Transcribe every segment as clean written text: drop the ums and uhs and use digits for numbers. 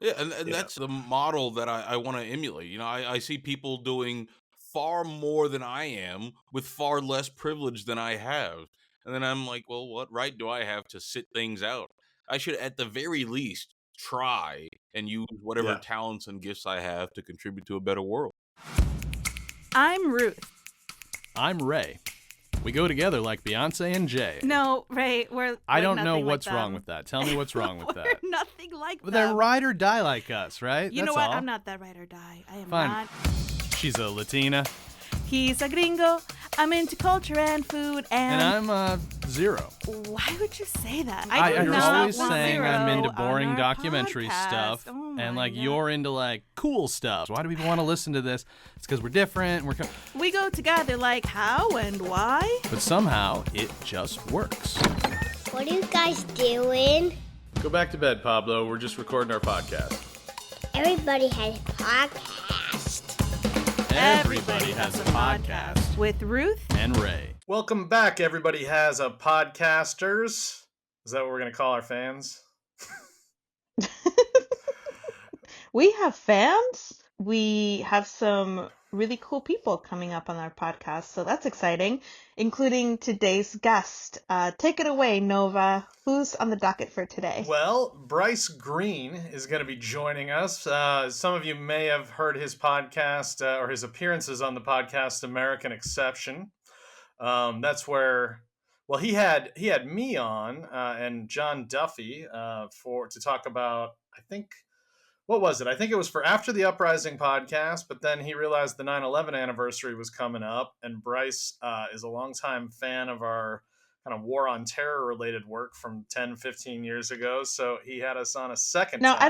Yeah, and You know, that's the model that I want to emulate. I see people doing far more than I am with far less privilege than I have. And then I'm like, well, what right do I have to sit things out? I should, at the very least, try and use whatever yeah. talents and gifts I have to contribute to a better world. I'm Ruth. I'm Ray. We go together like Beyonce and Jay. No, Ray, we're I like don't know nothing what's like wrong them. with that. Tell me what's wrong with that. We're nothing like But them. they're ride or die like us, right? You That's know what? all. I'm not that ride or die. I am Fine. not. She's a Latina. He's a gringo. I'm into culture and food And I'm zero. Why would you say that? I'm do not always want saying zero I'm into on boring our documentary podcast. stuff. Oh my And like God. you're into like cool stuff. Why do people want to listen to this? It's because we're different. We go together like how and why? But somehow it just works. What are you guys doing? Go back to bed, Pablo. We're just recording our podcast. Everybody has a podcast. Everybody has a podcast. With Ruth. And Ray. Welcome back. Everybody has a podcasters. Is that what we're gonna call our fans? We have fans. We have some really cool people coming up on our podcast, so that's exciting, including today's guest. Take it away, Nova. Who's on the docket for today? Well, Bryce Greene is going to be joining us. Some of you may have heard his podcast or his appearances on the podcast American Exception. That's where, well, he had me on and John Duffy to talk about, I think, what was it? I think it was for After the Uprising podcast, but then he realized the 9/11 anniversary was coming up, and Bryce is a longtime fan of our kind of war on terror related work from 10, 15 years ago. So he had us on a second No, time. I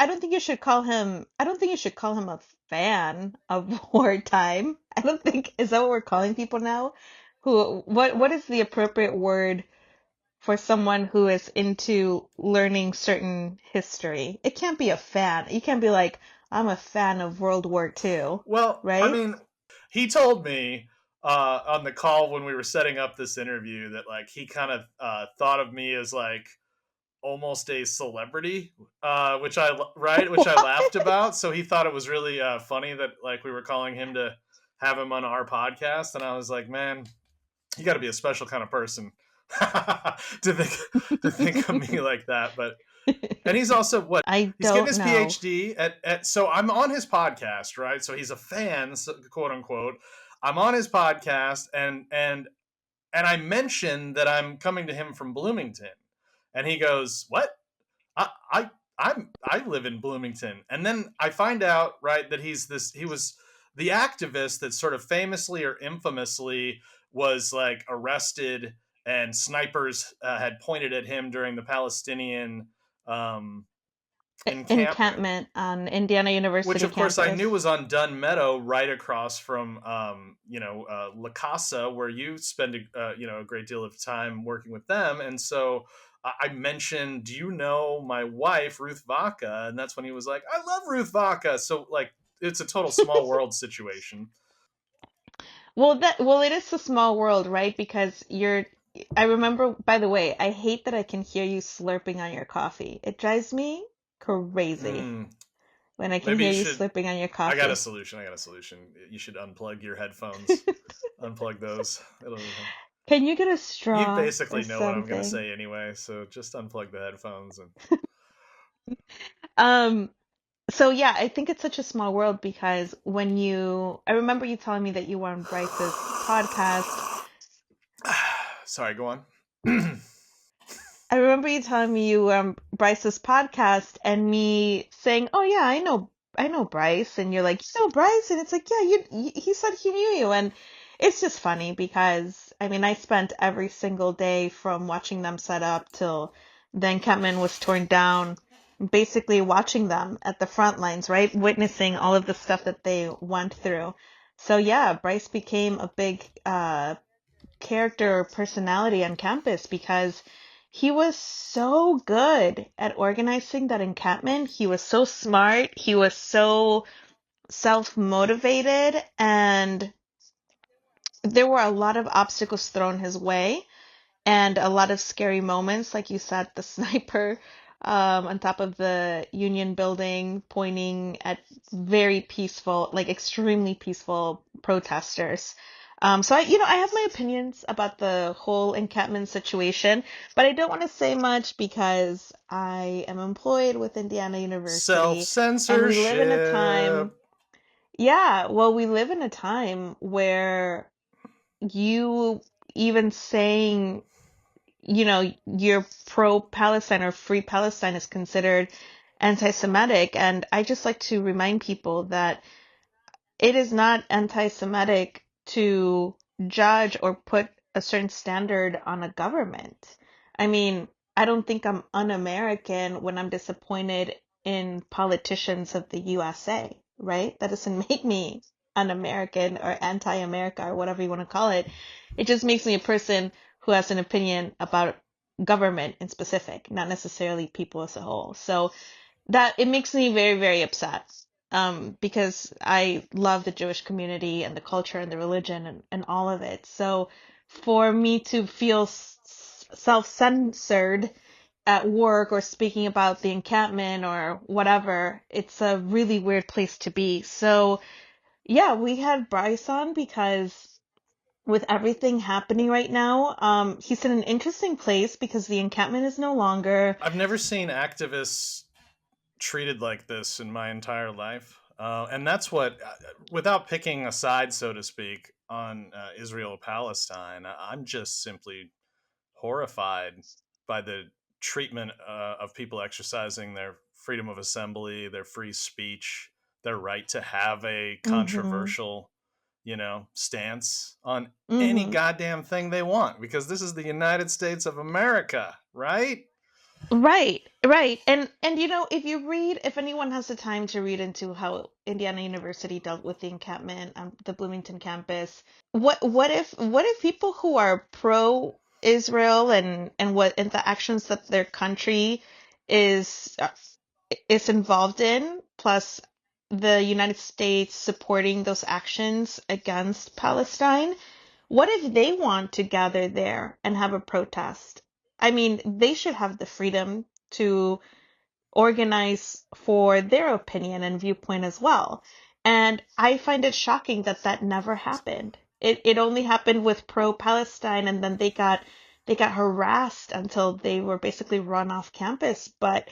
don't think you should call him. I don't think you should call him a fan of wartime. I don't think, is that what we're calling people now? What is the appropriate word for someone who is into learning certain history? It can't be a fan. You can't be like, I'm a fan of World War II. Well, right? I mean, he told me on the call when we were setting up this interview that like he kind of thought of me as like almost a celebrity, which I laughed about. So he thought it was really funny that like we were calling him to have him on our podcast, and I was like, man, you got to be a special kind of person to think of me like that. But and he's also he's getting his PhD at so I'm on his podcast, right? So he's a fan, quote unquote. I'm on his podcast, and I mentioned that I'm coming to him from Bloomington, and he goes, "What? I live in Bloomington." And then I find out, right, that he was the activist that sort of famously or infamously was like arrested and snipers had pointed at him during the Palestinian encampment on Indiana University which of course campus. I knew was on Dunn Meadow, right across from La Casa, where you spend a great deal of time working with them. And so I mentioned, do you know my wife Ruth Vaca? And that's when he was like, I love Ruth Vaca. So like it's a total small world situation. Well, it is a small world, right? Because I remember, by the way, I hate that I can hear you slurping on your coffee. It drives me crazy when I can hear you slurping on your coffee. I got a solution. You should unplug your headphones. Unplug those. Can you get a straw? You basically know what I'm going to say anyway, so just unplug the headphones. So yeah, I think it's such a small world because I remember you telling me that you were on Bryce's podcast. Sorry, go on. I remember you telling me you were on Bryce's podcast and me saying, "Oh yeah, I know Bryce," and you're like, "You know Bryce?" And it's like, "Yeah, he said he knew you," and it's just funny because I mean, I spent every single day from watching them set up till the encampment was torn down, basically watching them at the front lines, right? Witnessing all of the stuff that they went through. So yeah, Bryce became a big character or personality on campus because he was so good at organizing that encampment. He was so smart. He was so self-motivated, and there were a lot of obstacles thrown his way and a lot of scary moments. Like you said, the sniper on top of the Union building, pointing at very peaceful, like extremely peaceful protesters. So I have my opinions about the whole encampment situation, but I don't want to say much because I am employed with Indiana University, and we live in a time, Self-censorship. yeah, well, we live in a time where you even saying, you're pro-Palestine or free Palestine is considered anti-Semitic. And I just like to remind people that it is not anti-Semitic to judge or put a certain standard on a government. I mean, I don't think I'm un-American when I'm disappointed in politicians of the USA, right? That doesn't make me un-American or anti-America or whatever you want to call it. It just makes me a person who has an opinion about government in specific, not necessarily people as a whole. So that it makes me very, very upset. Because I love the Jewish community and the culture and the religion and all of it. So for me to feel self-censored at work or speaking about the encampment or whatever, it's a really weird place to be. So yeah, we had Bryce on because with everything happening right now, he's in an interesting place because the encampment is no longer. I've never seen activists treated like this in my entire life. And that's what, without picking a side, so to speak, on Israel Palestine, I'm just simply horrified by the treatment of people exercising their freedom of assembly, their free speech, their right to have a Mm-hmm. controversial, stance on any Mm-hmm. goddamn thing they want, because this is the United States of America, right? Right, right. And if you read, if anyone has the time to read into how Indiana University dealt with the encampment, the Bloomington campus, what if people who are pro Israel and the actions that their country is uh, is involved in, plus the United States supporting those actions against Palestine, what if they want to gather there and have a protest? I mean, they should have the freedom to organize for their opinion and viewpoint as well. And I find it shocking that that never happened. It only happened with pro-Palestine, and then they got harassed until they were basically run off campus. But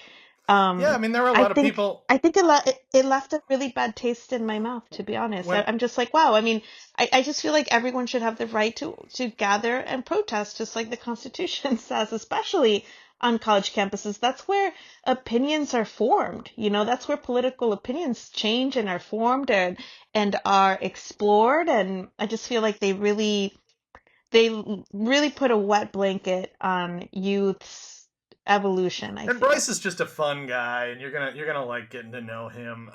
Yeah, I mean, there were a I lot of think people I think it left a really bad taste in my mouth, to be honest. when I'm just like, wow. I mean, I just feel like everyone should have the right to gather and protest, just like the Constitution says, especially on college campuses. That's where opinions are formed. That's where political opinions change and are formed and are explored. And I just feel like they really put a wet blanket on youth's evolution, I and feel. Bryce is just a fun guy, and you're gonna like getting to know him.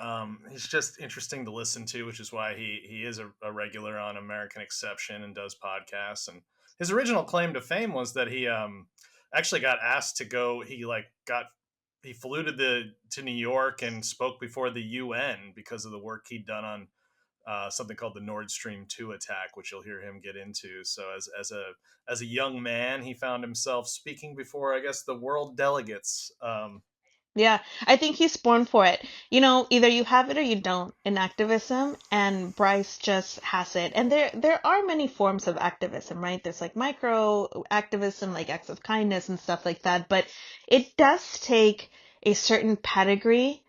He's just interesting to listen to, which is why he is a regular on American Exception and does podcasts. And his original claim to fame was that he actually got asked to go. He flew to New York and spoke before the UN because of the work he'd done on something called the Nord Stream 2 attack, which you'll hear him get into. So as a young man, he found himself speaking before, I guess, the world delegates. Yeah, I think he's born for it. Either you have it or you don't in activism, and Bryce just has it. And there are many forms of activism, right? There's like micro activism, like acts of kindness and stuff like that, but it does take a certain pedigree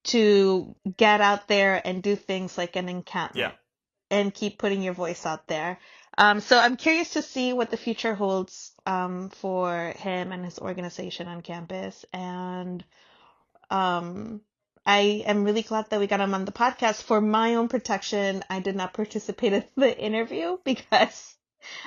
to get out there and do things like an Yeah. encampment and keep putting your voice out there. So I'm curious to see what the future holds for him and his organization on campus. And um, I am really glad that we got him on the podcast. For my own protection, I did not participate in the interview because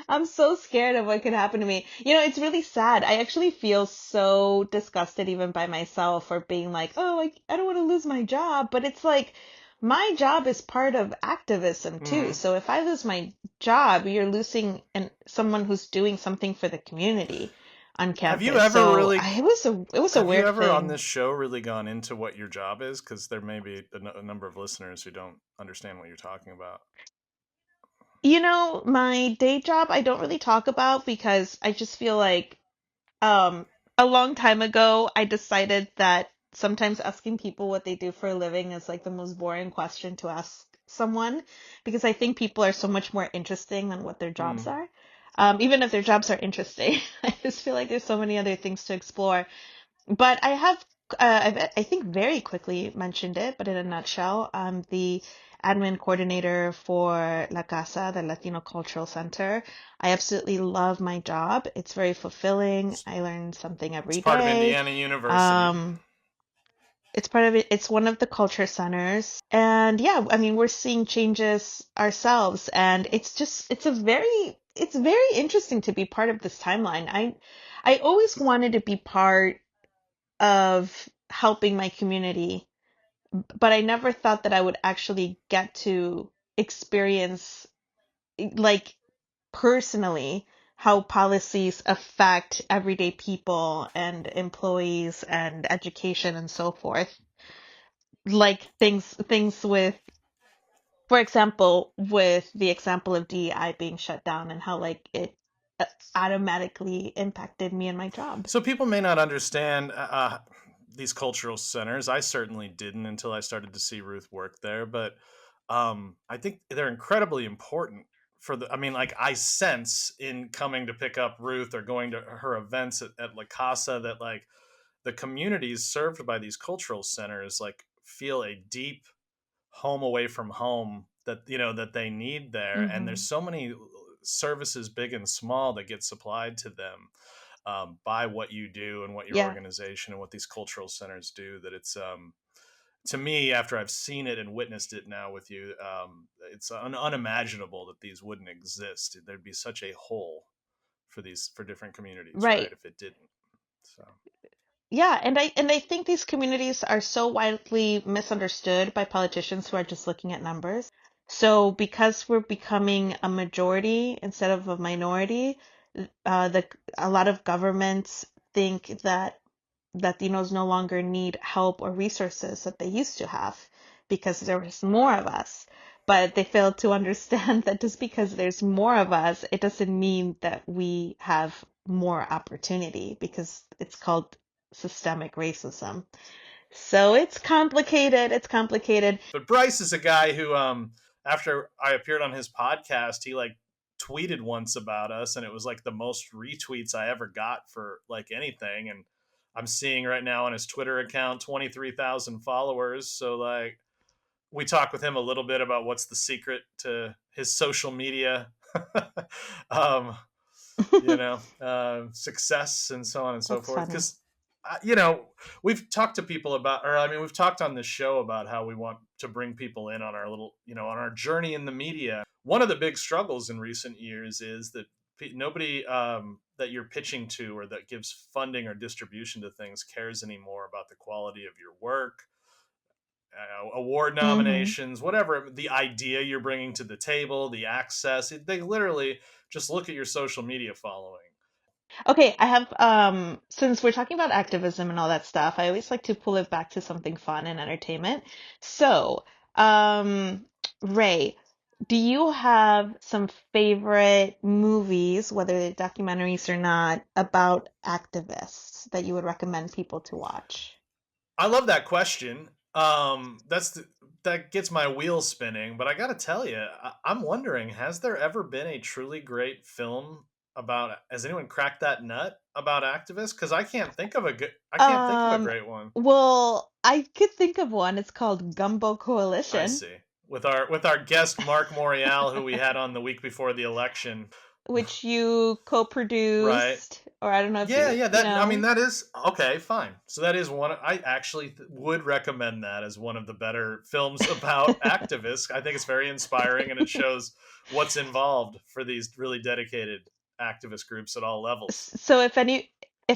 I'm so scared of what could happen to me. It's really sad. I actually feel so disgusted even by myself for being like, oh, I don't want to lose my job. But it's like, my job is part of activism too. Mhm. So if I lose my job, you're losing someone who's doing something for the community on Have you campus. ever So really? it was a Have you weird ever on thing. this show really gone into what your job is? Because there may be a number of listeners who don't understand what you're talking about. My day job I don't really talk about because I just feel like um a long time ago, I decided that sometimes asking people what they do for a living is like the most boring question to ask someone, because I think people are so much more interesting than what their jobs are. Even if their jobs are interesting, I just feel like there's so many other things to explore. But I have, I think very quickly mentioned it, but in a nutshell, I'm the admin coordinator for La Casa, the Latino Cultural Center. I absolutely love my job. It's very fulfilling. I learn something every It's part of day. Indiana University. It's part of it. It's one of the culture centers. And yeah, I mean, we're seeing changes ourselves, and it's very interesting to be part of this timeline. I always wanted to be part of helping my community, but I never thought that I would actually get to experience, like, personally how policies affect everyday people and employees and education and so forth. Like things with, for example, with the example of DEI being shut down and how like it automatically impacted me and my job. So people may not understand these cultural centers. I certainly didn't until I started to see Ruth work there. But I think they're incredibly important for the. I mean, like I sense in coming to pick up Ruth or going to her events at La Casa that like the communities served by these cultural centers like feel a deep home away from home that that they need there. And there's so many services, big and small, that get supplied to them by what you do and what your Yeah. organization and what these cultural centers do, that it's to me, after I've seen it and witnessed it now with you, it's unimaginable that these wouldn't exist. There'd be such a hole for different communities, right, Right. if it didn't. So Yeah, and I think these communities are so widely misunderstood by politicians who are just looking at numbers. So because we're becoming a majority instead of a minority, the a lot of governments think that Latinos no longer need help or resources that they used to have because there was more of us. But they fail to understand that just because there's more of us, it doesn't mean that we have more opportunity, because it's called systemic racism. So it's complicated. It's complicated. but Bryce is a guy who after I appeared on his podcast, he like tweeted once about us, and it was like the most retweets I ever got for like anything. And I'm seeing right now on his Twitter account 23,000 followers. So like we talk with him a little bit about what's the secret to his social media um, success and so on and so That's forth. funny. Because we've talked to people about, or I mean, we've talked on this show about how we want to bring people in on our little, on our journey in the media. One of the big struggles in recent years is that nobody that you're pitching to or that gives funding or distribution to things cares anymore about the quality of your work, award nominations, whatever, the idea you're bringing to the table, the access. They literally just look at your social media following. Okay, I have since we're talking about activism and all that stuff, I always like to pull it back to something fun and entertainment. So, Ray, do you have some favorite movies, whether they're documentaries or not, about activists that you would recommend people to watch? I love that question. That gets my wheels spinning. But I got to tell you, I'm wondering: has there ever been a truly great film about? Has anyone cracked that nut about activists? Because I can't think of a good. I can't think of a Um, great one. well, I could think of one. It's called Gumbo I Coalition, see. With our guest Mark Morial, who we had on the week before the election, which you right? co-produced, or I don't know if Yeah, you, yeah. you I mean, know. that is okay. Fine. So that is one. I actually would recommend that as one of the better films about activists. I think it's very inspiring, and it shows what's involved for these really dedicated activist groups at all levels. So if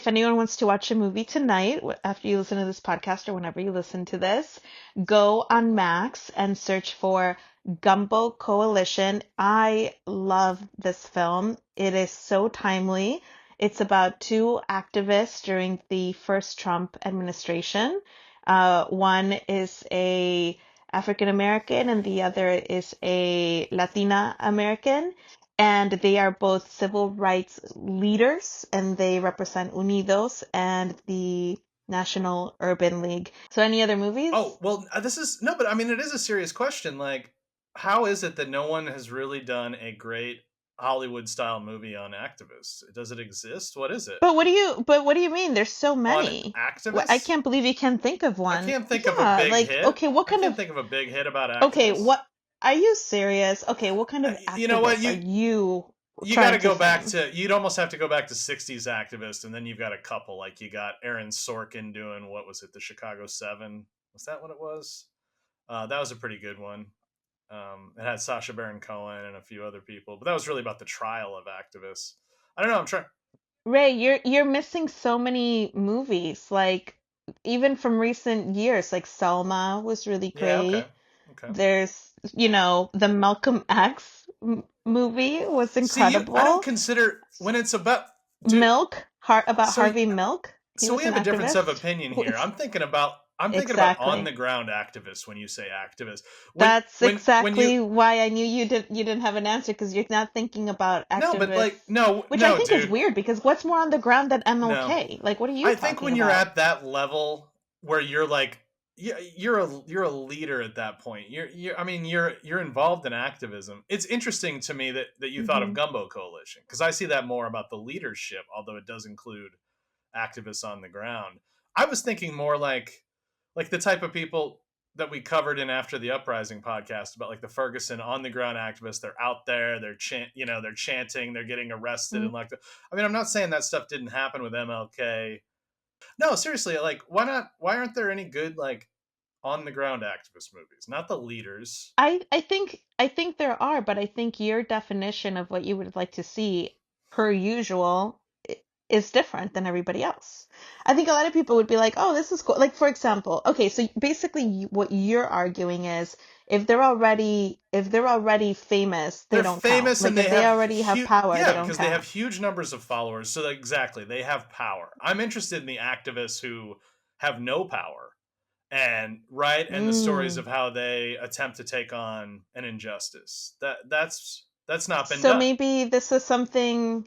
anyone wants to watch a movie tonight after you listen to this podcast or whenever you listen to this, go on Max and search for Gumbo Coalition. I love this film. It is so timely. It's about two activists during the first Trump administration. One is a African American and the other is a Latina American. and they are both civil rights leaders, and they represent Unidos and the National Urban League. So any other movies? Oh, well, this is no, but I mean, it is a serious question. Like, how is it that no one has really done a great Hollywood style movie on activists? Does it exist? What is it? But what do you mean? There's so On many. I activists? can't believe you can't think of I one. can't think of a Yeah, big like, hit. okay, what I kind can't of, think of a big hit about okay, activists. what, are you serious? Okay, what kind of You know what? activists are you You got to trying go to back think? to, you'd almost have to go back to 60s activists, and then you've got a couple. Like, you got Aaron Sorkin doing, what was it, the Chicago 7? Was that what it was? That was a pretty good one. It had Sacha Baron Cohen and a few other people, but that was really about the trial of activists. I don't know. I'm trying. Ray, you're missing so many movies, like even from recent years, like Selma was really Yeah. Okay. great. Okay. There's, the Malcolm X movie was See, I don't incredible. consider when it's about dude. About So Harvey Milk. He so was we an have a difference of activist. opinion here. I'm thinking about on the Exactly. ground activists when you say activists. That's When you exactly why I knew you didn't have an answer, because you're not thinking about no, but activists, like no, which I think is dude. weird because what's more on the ground than No. MLK? Like, what are you I think talking when you're about? at that level where you're like you're a leader at that point. You're involved in activism. It's interesting to me that you thought of Hmm. Gumbo Coalition, because I see that more about the leadership, although it does include activists on the ground. I was thinking more like the type of people that we covered in After the Uprising podcast about, like the Ferguson on the ground activists. They're out there, they're they're chanting, they're getting arrested, and like I mean, I'm not saying that stuff didn't happen with MLK. No, seriously, like why aren't there any good like on the ground activist movies? Not the leaders. I think there are, but I think your definition of what you would like to see, per usual, is different than everybody else. I think a lot of people would be like, "Oh, this is cool." Like, for example, okay, so basically what you're arguing is if they're already famous, they They're don't count. famous and Like, they if they have already have huge, power, they yeah, don't because they have count. huge numbers of followers. So exactly, they have power. I'm interested in the activists who have no power, and the stories Mm. of how they attempt to take on an injustice. That's not been So done. maybe this is something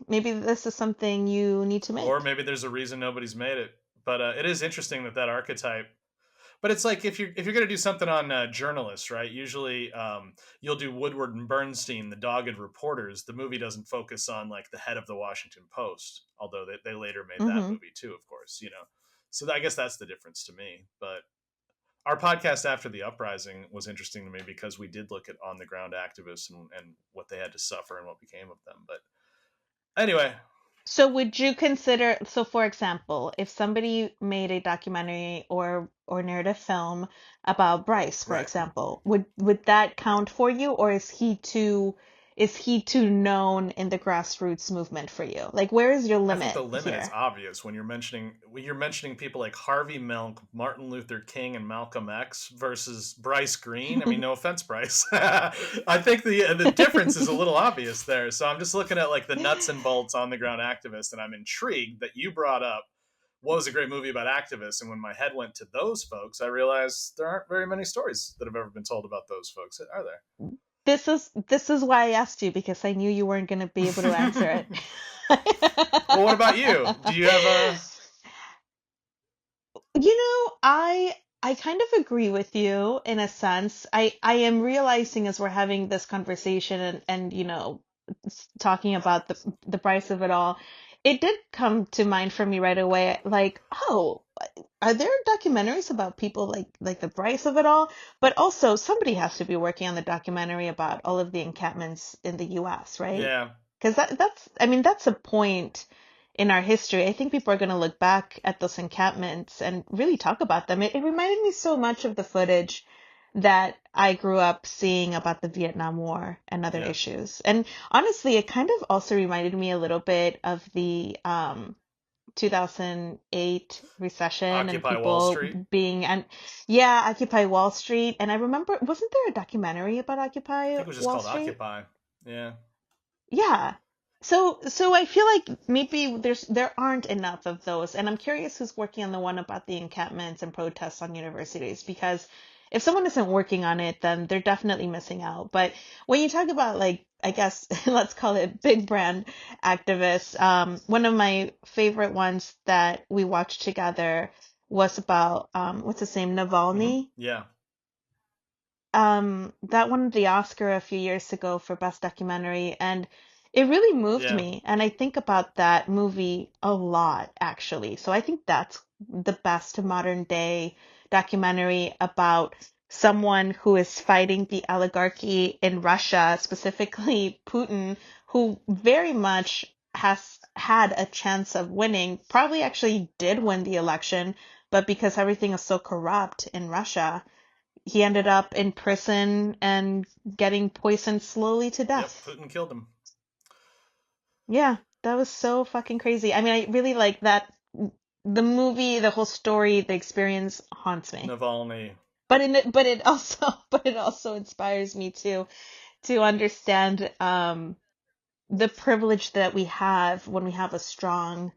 you need to Or make. maybe there's a reason nobody's made it. But it is interesting that archetype. But it's like if you're going to do something on journalists, right? Usually you'll do Woodward and Bernstein, the dogged reporters. The movie doesn't focus on like the head of the Washington Post, although they later made that Hmm. movie too, of course. So I guess that's the difference to me. But our podcast After the Uprising was interesting to me because we did look at on the ground activists and what they had to suffer and what became of them. But anyway, So would you consider, so for example, if somebody made a documentary or narrative film about Bryce, for right. example, would that count for you, or is he too known in the grassroots movement for you? Like, where is your I think the limit limit is here? obvious when you're mentioning people like Harvey Milk, Martin Luther King, and Malcolm X versus Bryce Greene. I mean, no offense, Bryce. I think the difference is a little obvious there. So I'm just looking at like the nuts and bolts on the ground activists, and I'm intrigued that you brought up what was a great movie about activists. And when my head went to those folks, I realized there aren't very many stories that have ever been told about those folks, are This is why I asked you, because I knew you weren't going to be able to answer there? it. Well, what about you? Do you have a I kind of agree with you in a sense. I am realizing as we're having this conversation and talking about the price of it all, it did come to mind for me right away. Like, oh, are there documentaries about people like the price of it all? But also somebody has to be working on the documentary about all of the encampments in the U.S., right? yeah? Because that's a point in our history. I think people are going to look back at those encampments and really talk about them. It reminded me so much of the footage that I grew up seeing about the Vietnam War and other Yeah. issues. And honestly, it kind of also reminded me a little bit of the 2008 recession and Occupy Wall people Street. being, and yeah, Occupy Wall Street. And I remember, wasn't there a documentary about I Occupy think it was just Wall called Street? Occupy. Yeah. Yeah. So I feel like maybe there aren't enough of those, and I'm curious who's working on the one about the encampments and protests on universities, because if someone isn't working on it, then they're definitely missing out. But when you talk about like I guess let's call it big brand activists. One of my favorite ones that we watched together was about what's his name, Navalny. Yeah. That won the Oscar a few years ago for Best Documentary, and it really moved Yeah. me. And I think about that movie a lot, actually. So I think that's the best modern day documentary about someone who is fighting the oligarchy in Russia, specifically Putin, who very much has had a chance of winning, probably actually did win the election, but because everything is so corrupt in Russia, he ended up in prison and getting poisoned slowly to Yep. death. Putin killed him. Yeah, that was so fucking crazy. I mean, I really like that. The movie, the whole story, the experience haunts me. Navalny. But it also inspires me to understand the privilege that we have when we have a strong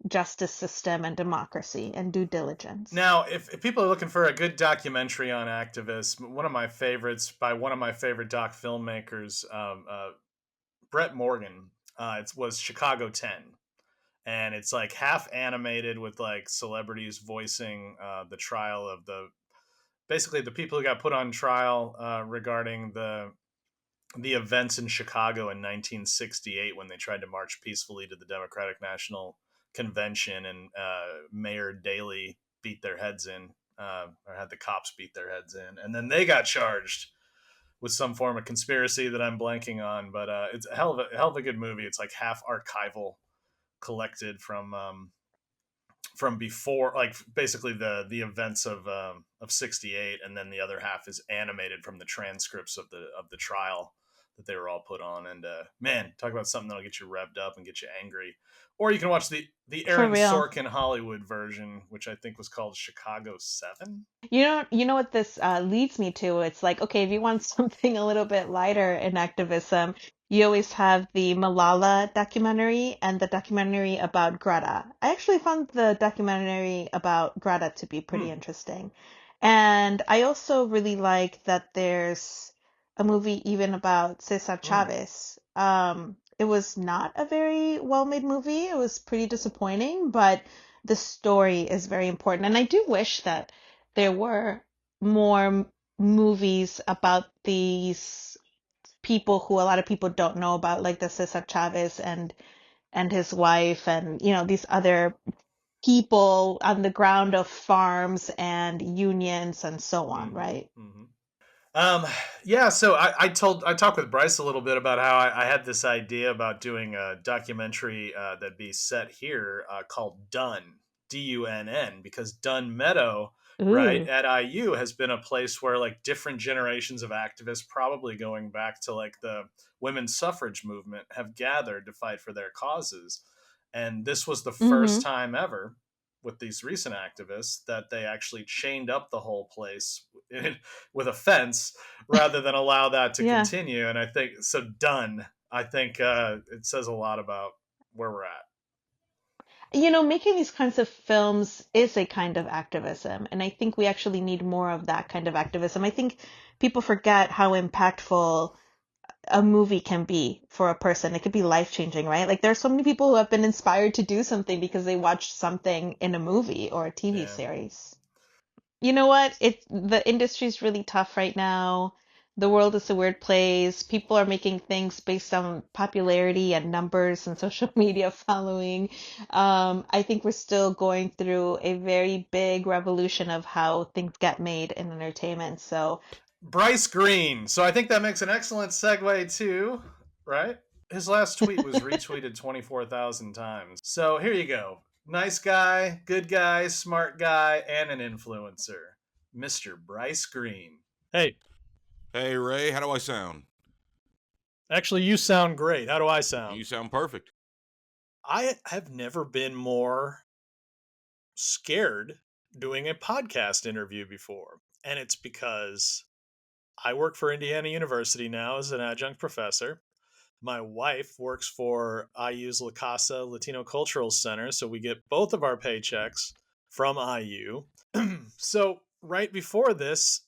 justice system and democracy and due diligence. Now, if people are looking for a good documentary on activists, one of my favorites by one of my favorite doc filmmakers, Brett Morgan, it was Chicago 10. And it's like half animated with like celebrities voicing the trial of basically the people who got put on trial regarding the events in Chicago in 1968 when they tried to march peacefully to the Democratic National Convention and Mayor Daley beat their heads in, or had the cops beat their heads in, and then they got charged with some form of conspiracy that I'm blanking on. But it's a hell of a good movie. It's like half archival, collected from before, like basically the events of '68, and then the other half is animated from the transcripts of the trial that they were all put on. And man, talk about something that'll get you revved up and get you angry. Or you can watch the For Aaron real. Sorkin Hollywood version, which I think was called Chicago 7. You know what this leads me to? It's like, okay, if you want something a little bit lighter in activism, you always have the Malala documentary and the documentary about Greta. I actually found the documentary about Greta to be pretty interesting. And I also really like that there's a movie even about Cesar Chavez. It was not a very well-made movie. It was pretty disappointing, but the story is very important. And I do wish that there were more movies about these people who a lot of people don't know about, like the Cesar Chavez and his wife, and these other people on the ground of farms and unions and so on, right? Yeah, so I talked with Bryce a little bit about how I had this idea about doing a documentary that'd be set here called Dunn, Dunn, because Dunn Meadow, right, Ooh. at IU has been a place where like different generations of activists, probably going back to like the women's suffrage movement, have gathered to fight for their causes. And this was the first time ever with these recent activists that they actually chained up the whole place with a fence rather than allow that to Yeah. continue. And I think so done. I think it says a lot about where we're at. Making these kinds of films is a kind of activism, and I think we actually need more of that kind of activism. I think people forget how impactful a movie can be for a person. It could be life-changing, right? Like, there are so many people who have been inspired to do something because they watched something in a movie or a TV series. You know what? The industry's really tough right now. The world is a weird place. People are making things based on popularity and numbers and social media following. I think we're still going through a very big revolution of how things get made in entertainment. So Bryce Greene. So I think that makes an excellent segue too, right? His last tweet was retweeted 24,000 times. So here you go. Nice guy, good guy, smart guy, and an influencer. Mr. Bryce Greene. Hey, Hey, Ray, how do I sound? actually, you sound great. How do I sound? You sound perfect. I have never been more scared doing a podcast interview before. And it's because I work for Indiana University now as an adjunct professor. My wife works for IU's La Casa Latino Cultural Center, so we get both of our paychecks from IU. So right before this,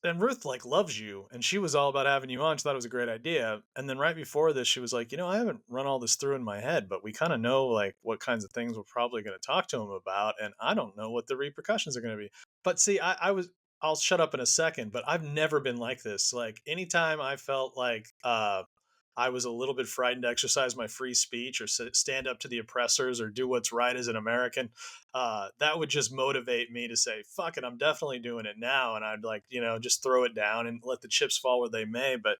and Ruth like loves you, and she was all about having you on. She thought it was a great idea. And then right before this, she was like, I haven't run all this through in my head, but we kind of know like what kinds of things we're probably going to talk to him about, and I don't know what the repercussions are going to be. But see, I'll shut up in a second, but I've never been like this. Like anytime I felt like I was a little bit frightened to exercise my free speech or stand up to the oppressors or do what's right as an American, that would just motivate me to say, fuck it, I'm definitely doing it now. And I'd like, just throw it down and let the chips fall where they may. But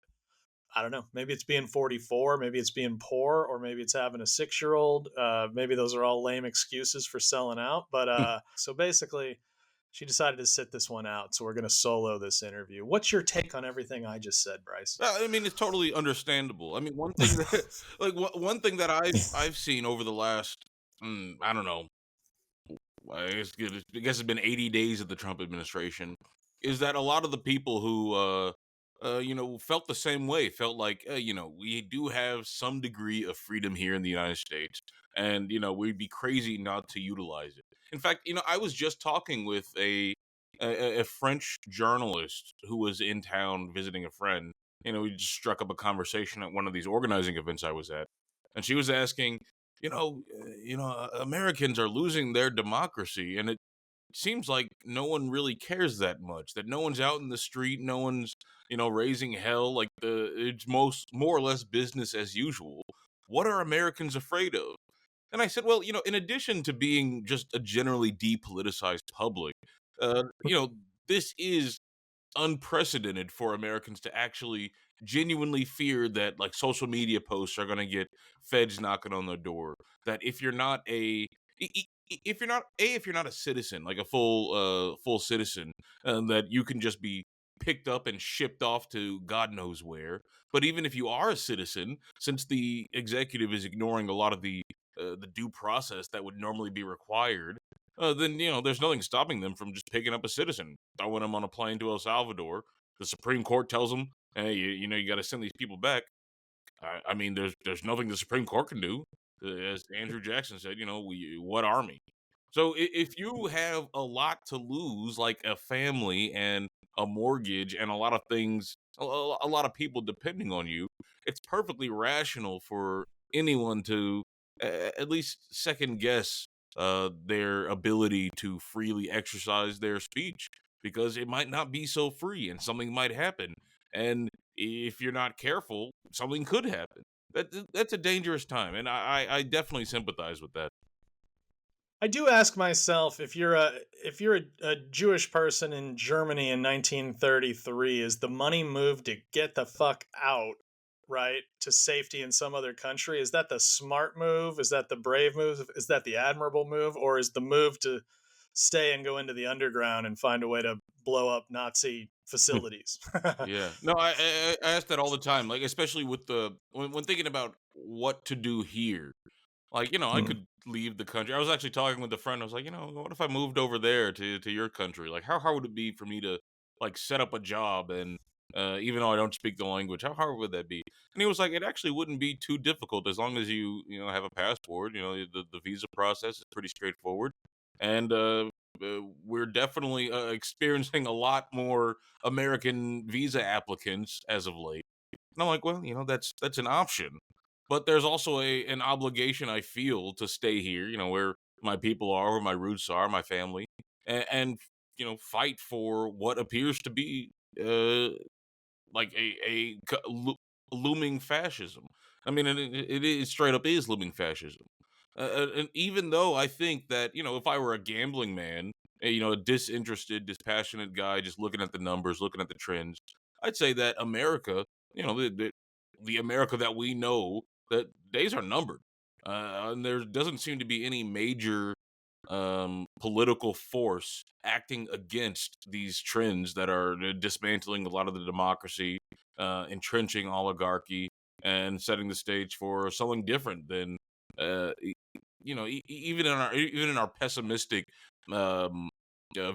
I don't know, maybe it's being 44, maybe it's being poor, or maybe it's having a 6-year-old. Maybe those are all lame excuses for selling out. But so basically, she decided to sit this one out. So we're going to solo this interview. What's your take on everything I just said, Bryce? I mean, it's totally understandable. I mean, one thing that, one thing that I've seen over the last, I don't know, I guess it's been 80 days of the Trump administration, is that a lot of the people who, felt the same way, felt like, we do have some degree of freedom here in the United States, and, we'd be crazy not to utilize it. In fact, I was just talking with a French journalist who was in town visiting a friend. We just struck up a conversation at one of these organizing events I was at, and she was asking, Americans are losing their democracy, and it seems like no one really cares that much. That no one's out in the street, no one's raising hell. Like it's more or less business as usual. What are Americans afraid of? And I said, well, in addition to being just a generally depoliticized public, this is unprecedented for Americans to actually genuinely fear that like social media posts are going to get feds knocking on their door. That if you're not if you're not a citizen, like a full citizen, that you can just be picked up and shipped off to God knows where. But even if you are a citizen, since the executive is ignoring a lot of the due process that would normally be required, then there's nothing stopping them from just picking up a citizen, throwing them on a plane to El Salvador. The Supreme Court tells them, hey, you got to send these people back. I mean, there's nothing the Supreme Court can do. As Andrew Jackson said, what army? So if you have a lot to lose, like a family and a mortgage and a lot of things, a lot of people depending on you, it's perfectly rational for anyone to at least second guess their ability to freely exercise their speech, because it might not be so free and something might happen. And if you're not careful, something could happen. That's a dangerous time, and I definitely sympathize with that. I do ask myself, if you're a Jewish person in Germany in 1933, is the money move to get the fuck out, right, to safety in some other country? Is that the smart move? Is that the brave move? Is that the admirable move? Or is the move to stay and go into the underground and find a way to blow up Nazi facilities? Yeah. No, I ask that all the time, like especially with when thinking about what to do here. Like, I could leave the country. I was actually talking with a friend. I was like, what if I moved over there to your country? Like, how hard would it be for me to like set up a job? And even though I don't speak the language, how hard would that be? And he was like, it actually wouldn't be too difficult as long as you have a passport. The visa process is pretty straightforward, and we're definitely experiencing a lot more American visa applicants as of late. And I'm like, well, that's an option. But there's also an obligation I feel to stay here, where my people are, where my roots are, my family, and fight for what appears to be like looming fascism. I mean, it is straight up is looming fascism. And even though I think that if I were a gambling man, a disinterested, dispassionate guy, just looking at the numbers, looking at the trends, I'd say that America, the America that we know, that days are numbered, and there doesn't seem to be any major political force acting against these trends that are dismantling a lot of the democracy, entrenching oligarchy, and setting the stage for something different than even in our pessimistic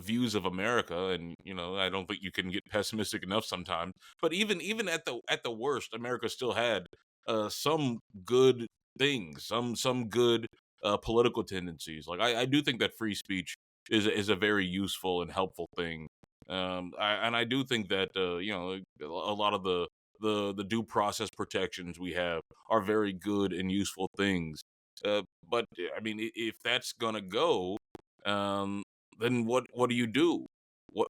views of America. And I don't think you can get pessimistic enough sometimes. But even at the worst, America still had some good things, some good political tendencies. Like I do think that free speech is a very useful and helpful thing And I do think that a lot of the due process protections we have are very good and useful things. But I mean, if that's gonna go, um, then what do you do? What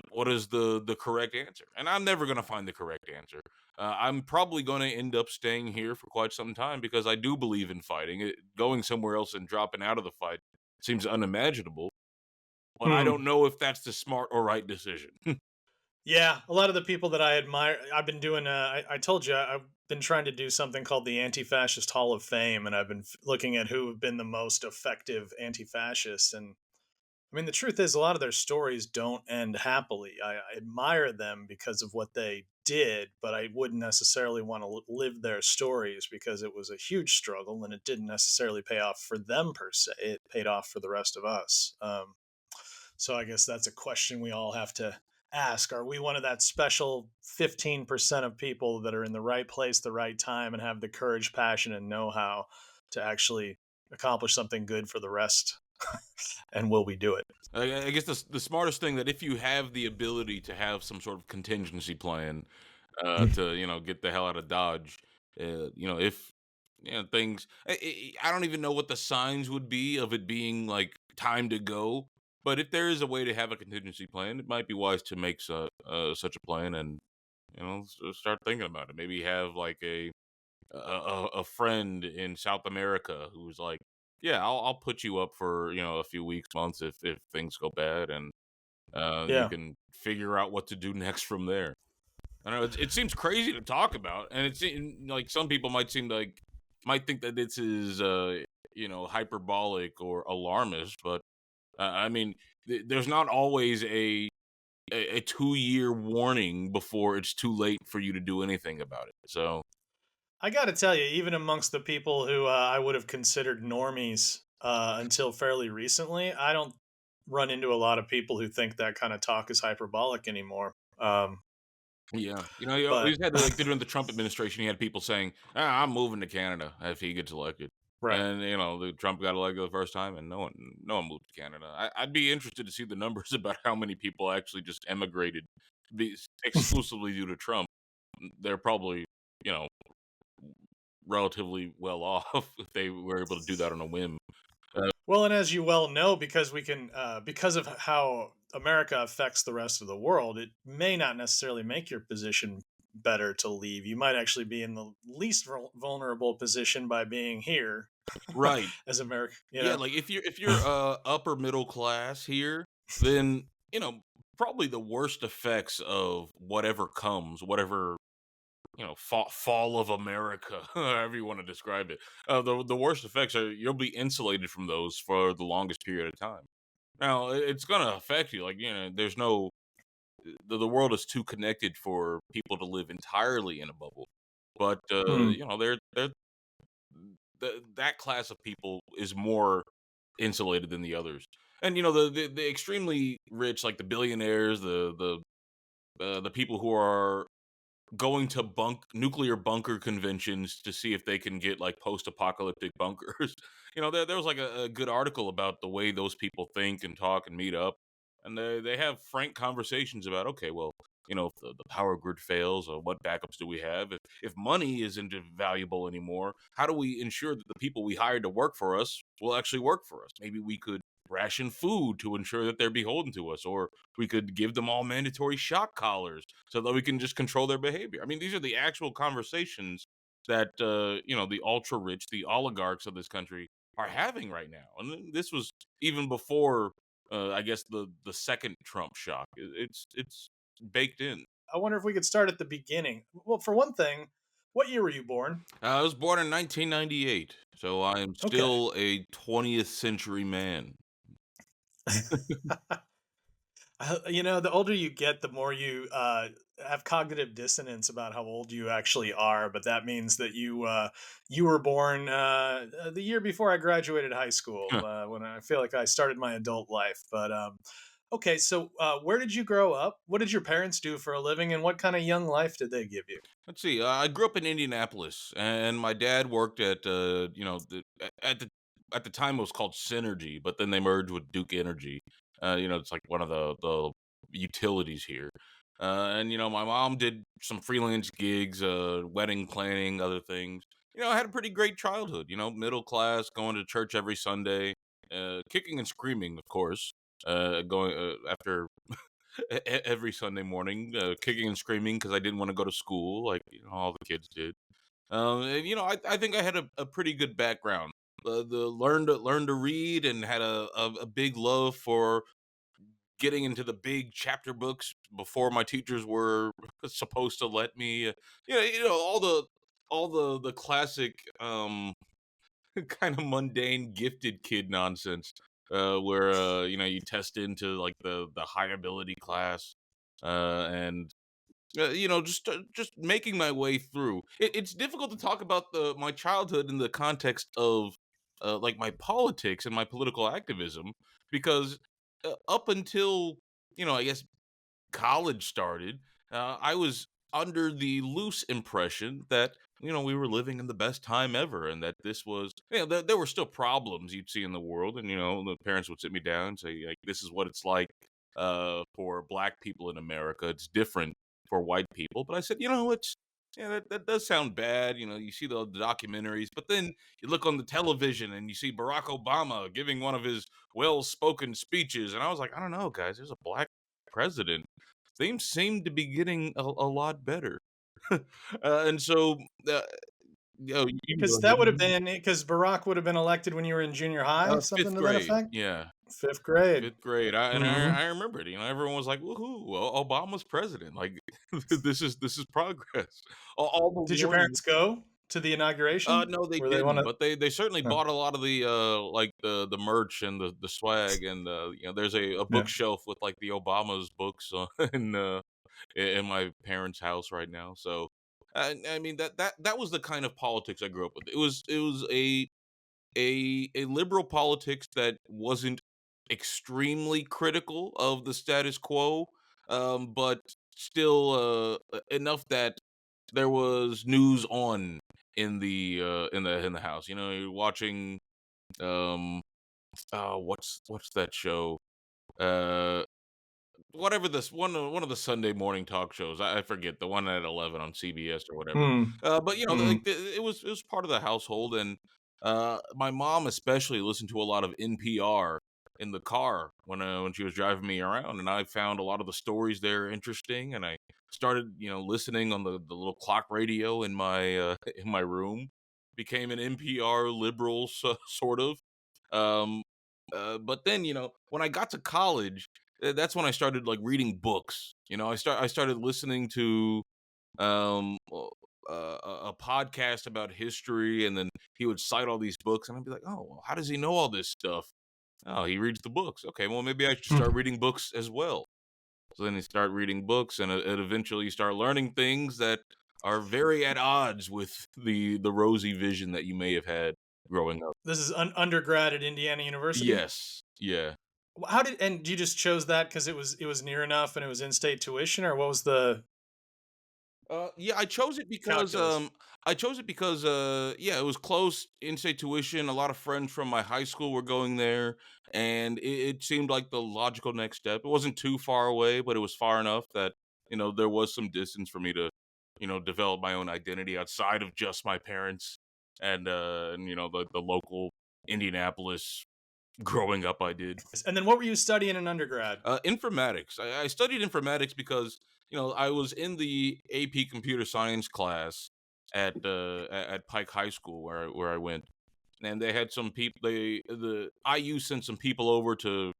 what is the correct answer? And I'm never gonna find the correct answer. I'm probably gonna end up staying here for quite some time because I do believe in fighting. Going somewhere else and dropping out of the fight seems unimaginable. But I don't know if that's the smart or right decision. Yeah, a lot of the people that I admire, I've been doing. I told you I've been trying to do something called the Anti-Fascist Hall of Fame, and I've been looking at who have been the most effective anti-fascists. And I mean, the truth is, a lot of their stories don't end happily. I admire them because of what they did, but I wouldn't necessarily want to live their stories because it was a huge struggle and it didn't necessarily pay off for them per se. It paid off for the rest of us. So I guess that's a question we all have to ask. Are we one of that special 15% of people that are in the right place, the right time, and have the courage, passion, and know-how to actually accomplish something good for the rest? And will we do it? I guess the smartest thing that if you have the ability to have some sort of contingency plan to get the hell out of Dodge, if things, I don't even know what the signs would be of it being like time to go. But if there is a way to have a contingency plan, it might be wise to make such a plan and start thinking about it. Maybe have like a friend in South America who's like, yeah, I'll put you up for a few weeks, months if things go bad, and you Yeah. can figure out what to do next from there. I don't know. It seems crazy to talk about, and it seems like some people might think that this is hyperbolic or alarmist, but I mean, there's not always a 2-year warning before it's too late for you to do anything about it. So I got to tell you, even amongst the people who I would have considered normies until fairly recently, I don't run into a lot of people who think that kind of talk is hyperbolic anymore. yeah, you But always had like during the Trump administration, you had people saying, "I'm moving to Canada if he gets elected." right. And the Trump got elected the first time, and no one moved to Canada. I'd be interested to see the numbers about how many people actually just emigrated exclusively due to Trump. They're probably you know relatively well off if they were able to do that on a whim. Well, and as you well know, because because of how America affects the rest of the world, it may not necessarily make your position better to leave. You might actually be in the least vulnerable position by being here Right. as America. Yeah, like if you're upper middle class here, then probably the worst effects of whatever comes, whatever fall of America, however you want to describe it. The worst effects are you'll be insulated from those for the longest period of time. Now it's gonna affect you. Like there's no the world is too connected for people to live entirely in a bubble. But Hmm. they're that class of people is more insulated than the others. And the extremely rich, like the billionaires, the people who are going to nuclear bunker conventions to see if they can get like post-apocalyptic bunkers. There was like a good article about the way those people think and talk and meet up, and they have frank conversations about, okay, well, if the power grid fails, or what backups do we have? If money isn't valuable anymore, how do we ensure that the people we hired to work for us will actually work for us? Maybe we could ration food to ensure that they're beholden to us, or we could give them all mandatory shock collars so that we can just control their behavior. I mean, these are the actual conversations that the ultra rich, the oligarchs of this country are having right now. And this was even before, I guess the second Trump shock. It's baked in. I wonder if we could start at the beginning. Well, for one thing, what year were you born? I was born in 1998, so I am Okay. still a 20th century man. The older you get, the more you have cognitive dissonance about how old you actually are. But that means that you were born the year before I graduated high school, when I feel like I started my adult life. But okay, so where did you grow up? What did your parents do for a living, and what kind of young life did they give you? Let's see. I grew up in Indianapolis, and my dad worked at at the time it was called Synergy, but then they merged with Duke Energy. It's like one of the utilities here. And my mom did some freelance gigs, wedding planning, other things. I had a pretty great childhood. Middle class, going to church every Sunday, kicking and screaming, of course. Going after every Sunday morning, kicking and screaming because I didn't want to go to school, like all the kids did. And I think I had a pretty good background. The learn to read, and had a big love for getting into the big chapter books before my teachers were supposed to let me. All the classic kind of mundane gifted kid nonsense, where you test into like the high ability class, and just making my way through. It's difficult to talk about my childhood in the context of like my politics and my political activism, because up until I guess college started, I was under the loose impression that we were living in the best time ever, and that this was there were still problems you'd see in the world, and the parents would sit me down and say, like, this is what it's like for black people in America. It's different for white people. But I said, it's that does sound bad. You see the documentaries, but then you look on the television and you see Barack Obama giving one of his well-spoken speeches, and I was like, I don't know, guys. There's a black president. Things seem to be getting a lot better. And so, you can Because go that ahead. would have been because Barack would have been elected when you were in junior high, something Fifth to that grade. effect. Yeah. Fifth grade. Fifth grade. Mhm. I remember it. Everyone was like, "Woohoo! Well, Obama's president. Like, this is progress." All the Did your warning. parents go to the inauguration? No, they Were they want didn't, to? but they certainly No. bought a lot of the like the merch and the swag, and there's a Yeah. bookshelf with like the Obama's books in my parents' house right now. So, I mean that was the kind of politics I grew up with. It was a liberal politics that wasn't extremely critical of the status quo, but still enough that there was news on in the house. You're watching what's that show? Uh Whatever this one of the Sunday morning talk shows. I forget, the one at 11 on CBS or whatever. Hmm. But Hmm. it was part of the household, and my mom especially listened to a lot of NPR in the car when she was driving me around, and I found a lot of the stories there interesting, and I started listening on the little clock radio in my in my room. Became an NPR liberal, sort of. Um, but then when I got to college, that's when I started like reading books. I started listening to a podcast about history, and then he would cite all these books, and I'd be like, oh, well, how does he know all this stuff? Oh, he reads the books. Okay, well, maybe I should start reading books as well. So then you start reading books, and eventually you start learning things that are very at odds with the rosy vision that you may have had growing up. This is undergrad at Indiana University. Yes, yeah. And you just chose that because it was near enough and it was in-state tuition, or what was the Yeah, I chose it because calculus? yeah, it was close, in-state tuition. A lot of friends from my high school were going there, and it seemed like the logical next step. It wasn't too far away, but it was far enough that there was some distance for me to develop my own identity outside of just my parents, and the local Indianapolis growing up I did. And then what were you studying in undergrad? Informatics. I studied informatics because I was in the AP computer science class at Pike High School where I went, and they had some people. The IU sent some people over to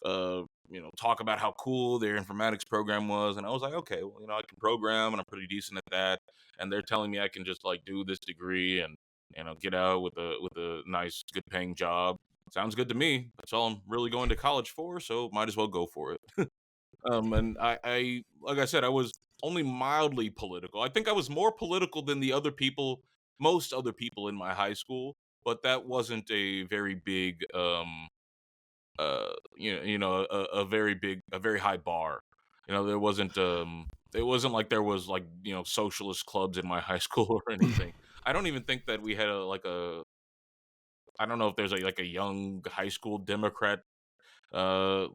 talk about how cool their informatics program was, and I was like, okay, well, I can program and I'm pretty decent at that, and they're telling me I can just like do this degree and get out with a nice, good paying job. Sounds good to me. That's all I'm really going to college for, so might as well go for it. And I like I said, I was only mildly political. I think I was more political than most other people in my high school, but that wasn't a very big, a very big, a very high bar. There wasn't, it wasn't like there was like socialist clubs in my high school or anything. I don't even think that we had I don't know if there's like a young high school Democrat uh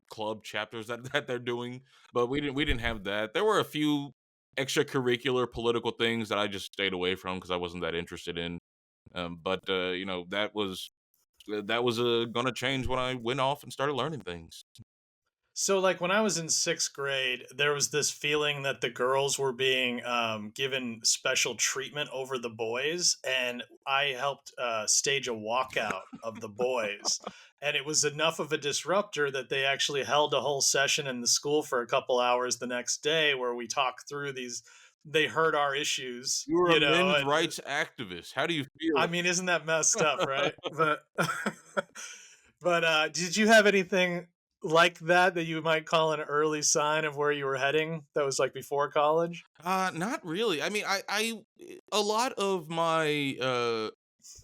club chapters that they're doing, but we didn't have that. There were a few extracurricular political things that I just stayed away from because I wasn't that interested in. But that was going to change when I went off and started learning things. So, like when I was in sixth grade, there was this feeling that the girls were being given special treatment over the boys, and I helped stage a walkout of the boys. And it was enough of a disruptor that they actually held a whole session in the school for a couple hours the next day where we talked through these. They heard our issues, You were you a know, men's and rights activist. How do you I feel? mean, isn't that messed up, right? But did you have anything like that you might call an early sign of where you were heading that was like before college? Not really. I mean, a lot of my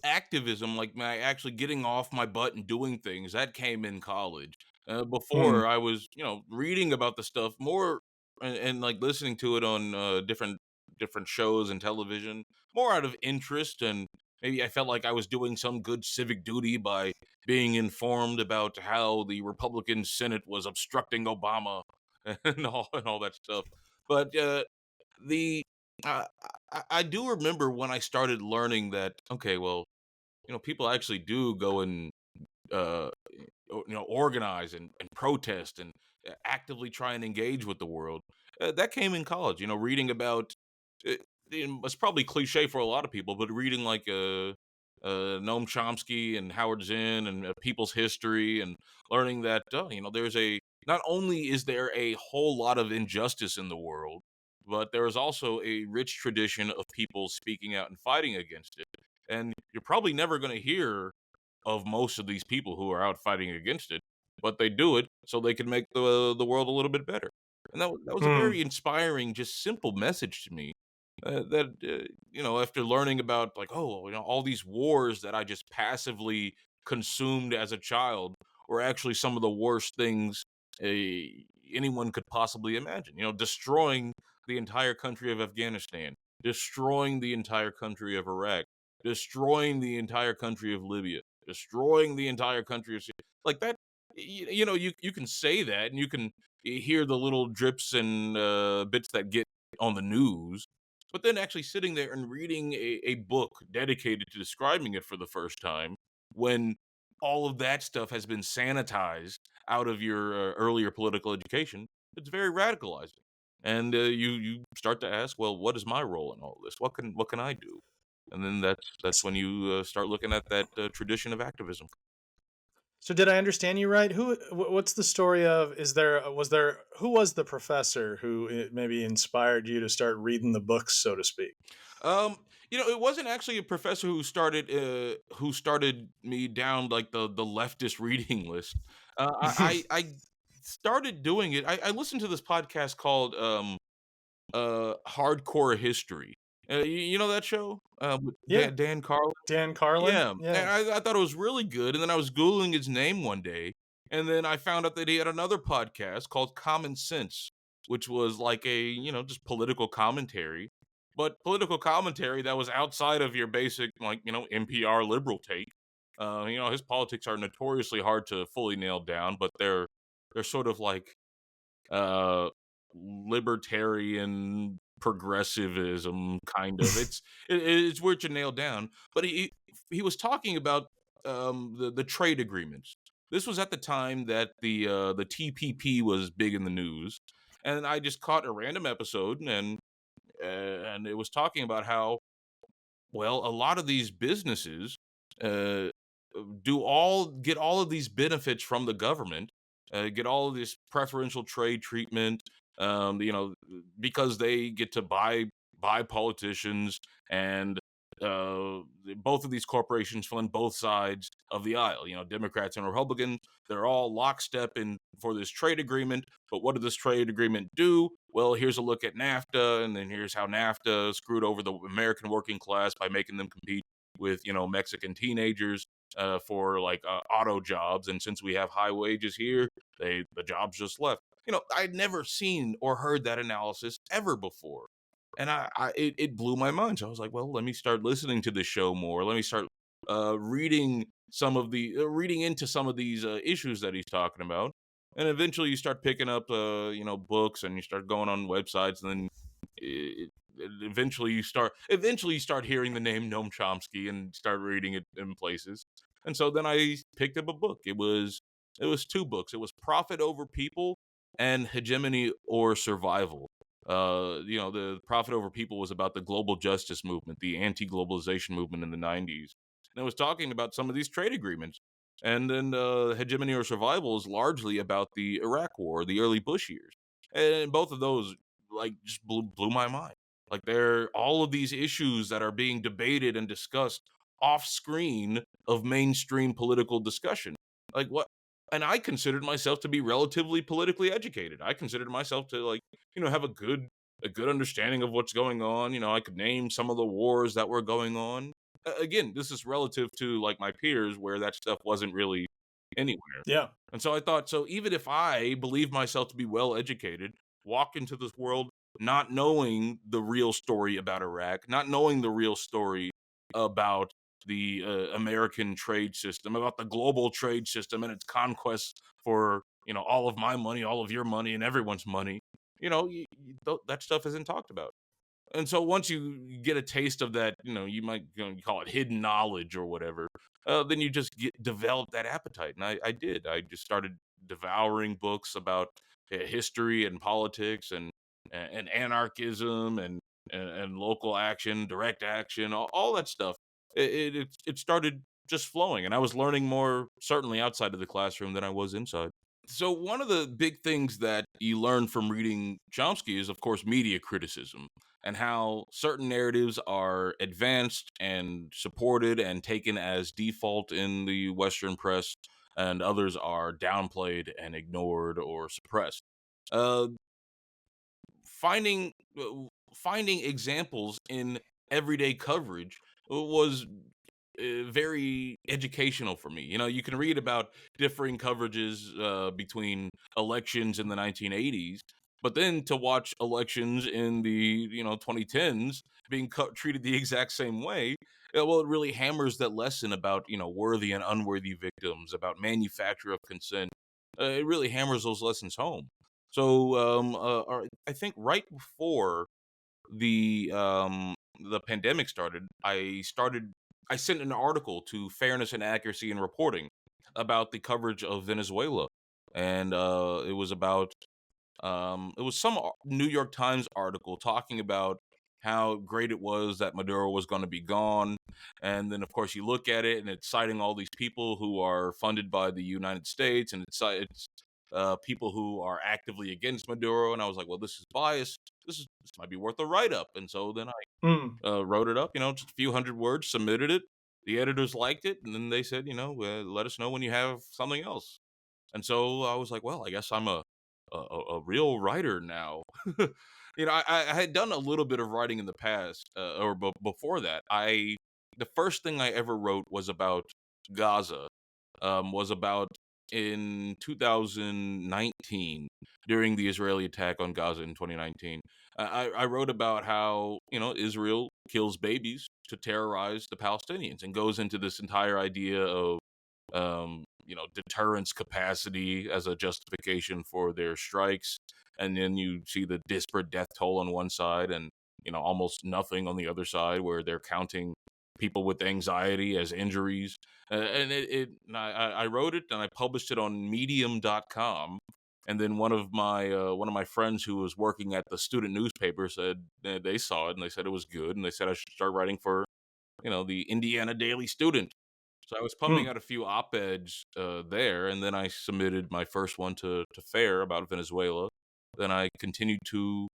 activism, like my actually getting off my butt and doing things, that came in college. Hmm. Before I was, reading about the stuff more and like listening to it on different shows and television, more out of interest, and maybe I felt like I was doing some good civic duty by being informed about how the Republican Senate was obstructing Obama and all that stuff. But the I do remember when I started learning that, okay, well, people actually do go and uh, organize and protest and actively try and engage with the world. That came in college. Reading about it's probably cliche for a lot of people, but reading like Noam Chomsky and Howard Zinn and people's history, and learning that there's not only is there a whole lot of injustice in the world, but there is also a rich tradition of people speaking out and fighting against it. And you're probably never going to hear of most of these people who are out fighting against it, but they do it so they can make the world a little bit better. And that was a Hmm. very inspiring, just simple message to me. After learning about like, oh, all these wars that I just passively consumed as a child were actually some of the worst things uh, anyone could possibly imagine. Destroying the entire country of Afghanistan, destroying the entire country of Iraq, destroying the entire country of Libya, destroying the entire country of Syria. Like that. You can say that, and you can hear the little drips and bits that get on the news, but then actually sitting there and reading a book dedicated to describing it for the first time, when all of that stuff has been sanitized out of your earlier political education, it's very radicalizing. And you start to ask, well, what is my role in all this? What can I do? And then that's when you start looking at that tradition of activism. So did I understand you right? What's the story of, who was the professor who maybe inspired you to start reading the books, so to speak? Um, it wasn't actually a professor who started me down like the leftist reading list. I started doing it. I listened to this podcast called Hardcore History. You know that show? With Yeah, Dan Carlin? Dan Carlin. Yeah. Yeah. And I thought it was really good. And then I was Googling his name one day. And then I found out that he had another podcast called Common Sense, which was like just political commentary. But political commentary that was outside of your basic, like, NPR liberal take. His politics are notoriously hard to fully nail down, but they're sort of like uh libertarian progressivism kind of. It's weird to nail down, but he was talking about the trade agreements. This was at the time that the TPP was big in the news, and I just caught a random episode, and it was talking about how, well, a lot of these businesses uh get all of these benefits from the government, get all of this preferential trade treatment, because they get to buy politicians, and uh, both of these corporations fund both sides of the aisle. Democrats and Republicans, they're all lockstep in for this trade agreement. But what did this trade agreement do? Well, here's a look at NAFTA, and then here's how NAFTA screwed over the American working class by making them compete with Mexican teenagers for like auto jobs, and since we have high wages here, the jobs just left. I'd never seen or heard that analysis ever before, and it blew my mind. So I was like, well, let me start listening to this show more. Let me start reading into some of these issues that he's talking about. And eventually you start picking up, books, and you start going on websites, and then eventually you start hearing the name Noam Chomsky and start reading it in places. And so then I picked up a book. It was two books. It was Profit Over People and Hegemony or Survival. The Profit Over People was about the global justice movement, the anti-globalization movement in the 90s. And it was talking about some of these trade agreements. And then Hegemony or Survival is largely about the Iraq War, the early Bush years. And both of those just blew my mind. Like, there are all of these issues that are being debated and discussed off screen of mainstream political discussion. Like, what? And I considered myself to be relatively politically educated. I considered myself to have a good understanding of what's going on. I could name some of the wars that were going on. Again, this is relative to my peers, where that stuff wasn't really anywhere. Yeah. And so I thought, so even if I believe myself to be well educated, walk into this world not knowing the real story about Iraq, not knowing the real story about the American trade system, about the global trade system and its conquests for all of my money, all of your money, and everyone's money. That stuff isn't talked about. And so once you get a taste of that, you might call it hidden knowledge or whatever, then you just develop that appetite. And I did. I just started devouring books about history and politics and anarchism and local action, direct action, all that stuff. It started just flowing, and I was learning more certainly outside of the classroom than I was inside. So one of the big things that you learn from reading Chomsky is, of course, media criticism, and how certain narratives are advanced and supported and taken as default in the Western press, and others are downplayed and ignored or suppressed. Uh, finding finding examples in everyday coverage was very educational for me. You can read about differing coverages between elections in the 1980s, but then to watch elections in the 2010s being treated the exact same way, well, it really hammers that lesson about worthy and unworthy victims, about manufacture of consent. It really hammers those lessons home. So I think right before the pandemic started, I sent an article to Fairness and Accuracy in Reporting about the coverage of Venezuela, and it was some New York Times article talking about how great it was that Maduro was going to be gone. And then, of course, you look at it and it's citing all these people who are funded by the United States, and it's people who are actively against Maduro. And I was like, well, this is biased. This might be worth a write-up. And so then I wrote it up, just a few hundred words, submitted it. The editors liked it, and then they said, let us know when you have something else. And so I was like, well, I guess I'm a real writer now. I had done a little bit of writing in the past, or before that. The first thing I ever wrote was about Gaza. Was about in 2019 during the Israeli attack on Gaza in 2019. I wrote about how Israel kills babies to terrorize the Palestinians and goes into this entire idea of deterrence capacity as a justification for their strikes. And then you see the disparate death toll on one side and almost nothing on the other side, where they're counting people with anxiety as injuries. I wrote it and I published it on medium.com. And then one of my friends who was working at the student newspaper said they saw it and they said it was good, and they said I should start writing for the Indiana Daily Student. So I was pumping out a few op-eds there, and then I submitted my first one to FAIR about Venezuela. Then I continued to.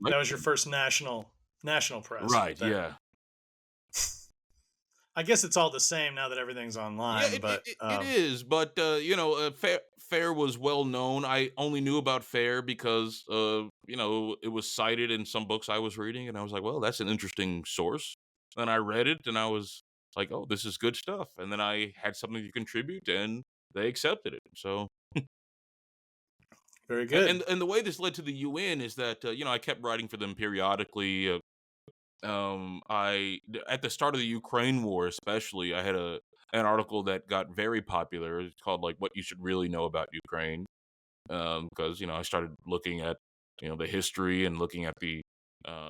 That was your first national press, right? Yeah. I guess it's all the same now that everything's online. Yeah, it is. But FAIR was well known. I only knew about FAIR because it was cited in some books I was reading, and I was like, well, that's an interesting source. And I read it, and I was like, oh, this is good stuff. And then I had something to contribute, and they accepted it. So very good. And the way this led to the UN is that I kept writing for them periodically. At the start of the Ukraine war, especially, I had an article that got very popular. It's called "What You Should Really Know About Ukraine," because I started looking at the history and looking at the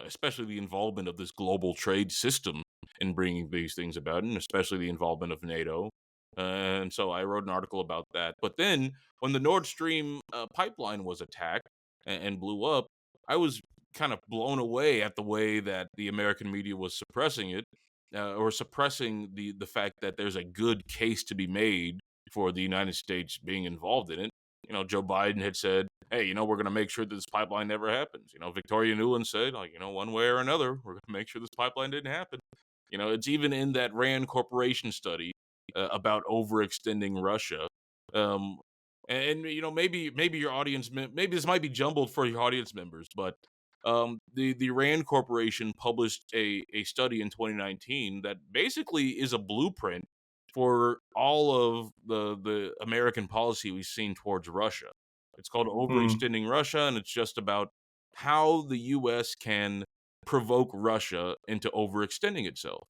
especially the involvement of this global trade system in bringing these things about, and especially the involvement of NATO. And so I wrote an article about that. But then when the Nord Stream pipeline was attacked and blew up, I was kind of blown away at the way that the American media was suppressing it, or suppressing the fact that there's a good case to be made for the United States being involved in it. Joe Biden had said, hey, we're going to make sure that this pipeline never happens. Victoria Nuland said, like, one way or another, we're going to make sure this pipeline didn't happen. It's even in that Rand Corporation study about overextending Russia. And maybe your audience, maybe this might be jumbled for your audience members, but the Rand Corporation published a study in 2019 that basically is a blueprint for all of the American policy we've seen towards Russia. It's called Overextending Russia, and it's just about how the U.S. can provoke Russia into overextending itself.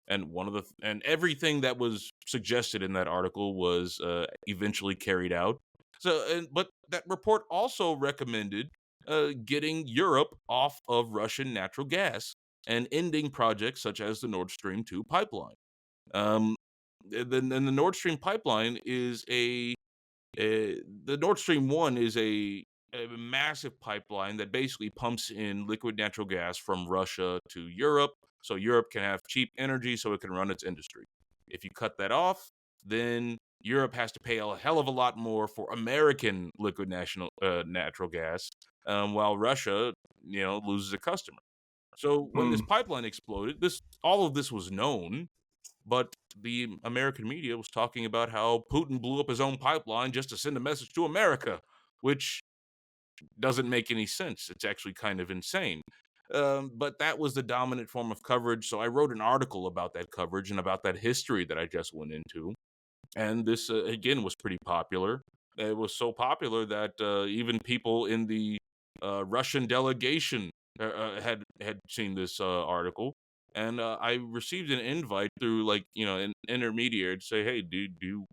And and everything that was suggested in that article was eventually carried out. But that report also recommended getting Europe off of Russian natural gas and ending projects such as the Nord Stream 2 pipeline. The Nord Stream pipeline is the Nord Stream 1 is a massive pipeline that basically pumps in liquid natural gas from Russia to Europe, so Europe can have cheap energy so it can run its industry. If you cut that off, then Europe has to pay a hell of a lot more for American liquid natural gas, while Russia, loses a customer. So when this pipeline exploded, all of this was known, but the American media was talking about how Putin blew up his own pipeline just to send a message to America, which doesn't make any sense. It's actually kind of insane. But that was the dominant form of coverage. So I wrote an article about that coverage and about that history that I just went into. And this, again, was pretty popular. It was so popular that even people in the Russian delegation had seen this article. And I received an invite through, an intermediary to say, hey,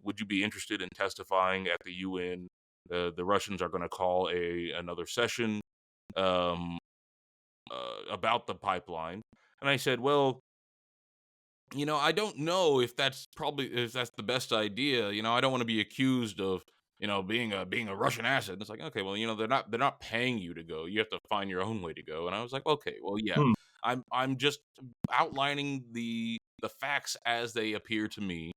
would you be interested in testifying at the UN? The Russians are going to call another session about the pipeline. And I said, well, I don't know if that's the best idea. I don't want to be accused of, being a Russian asset. And it's like, okay, well, they're not paying you to go. You have to find your own way to go. And I was like, okay, well, yeah, I'm just outlining the facts as they appear to me.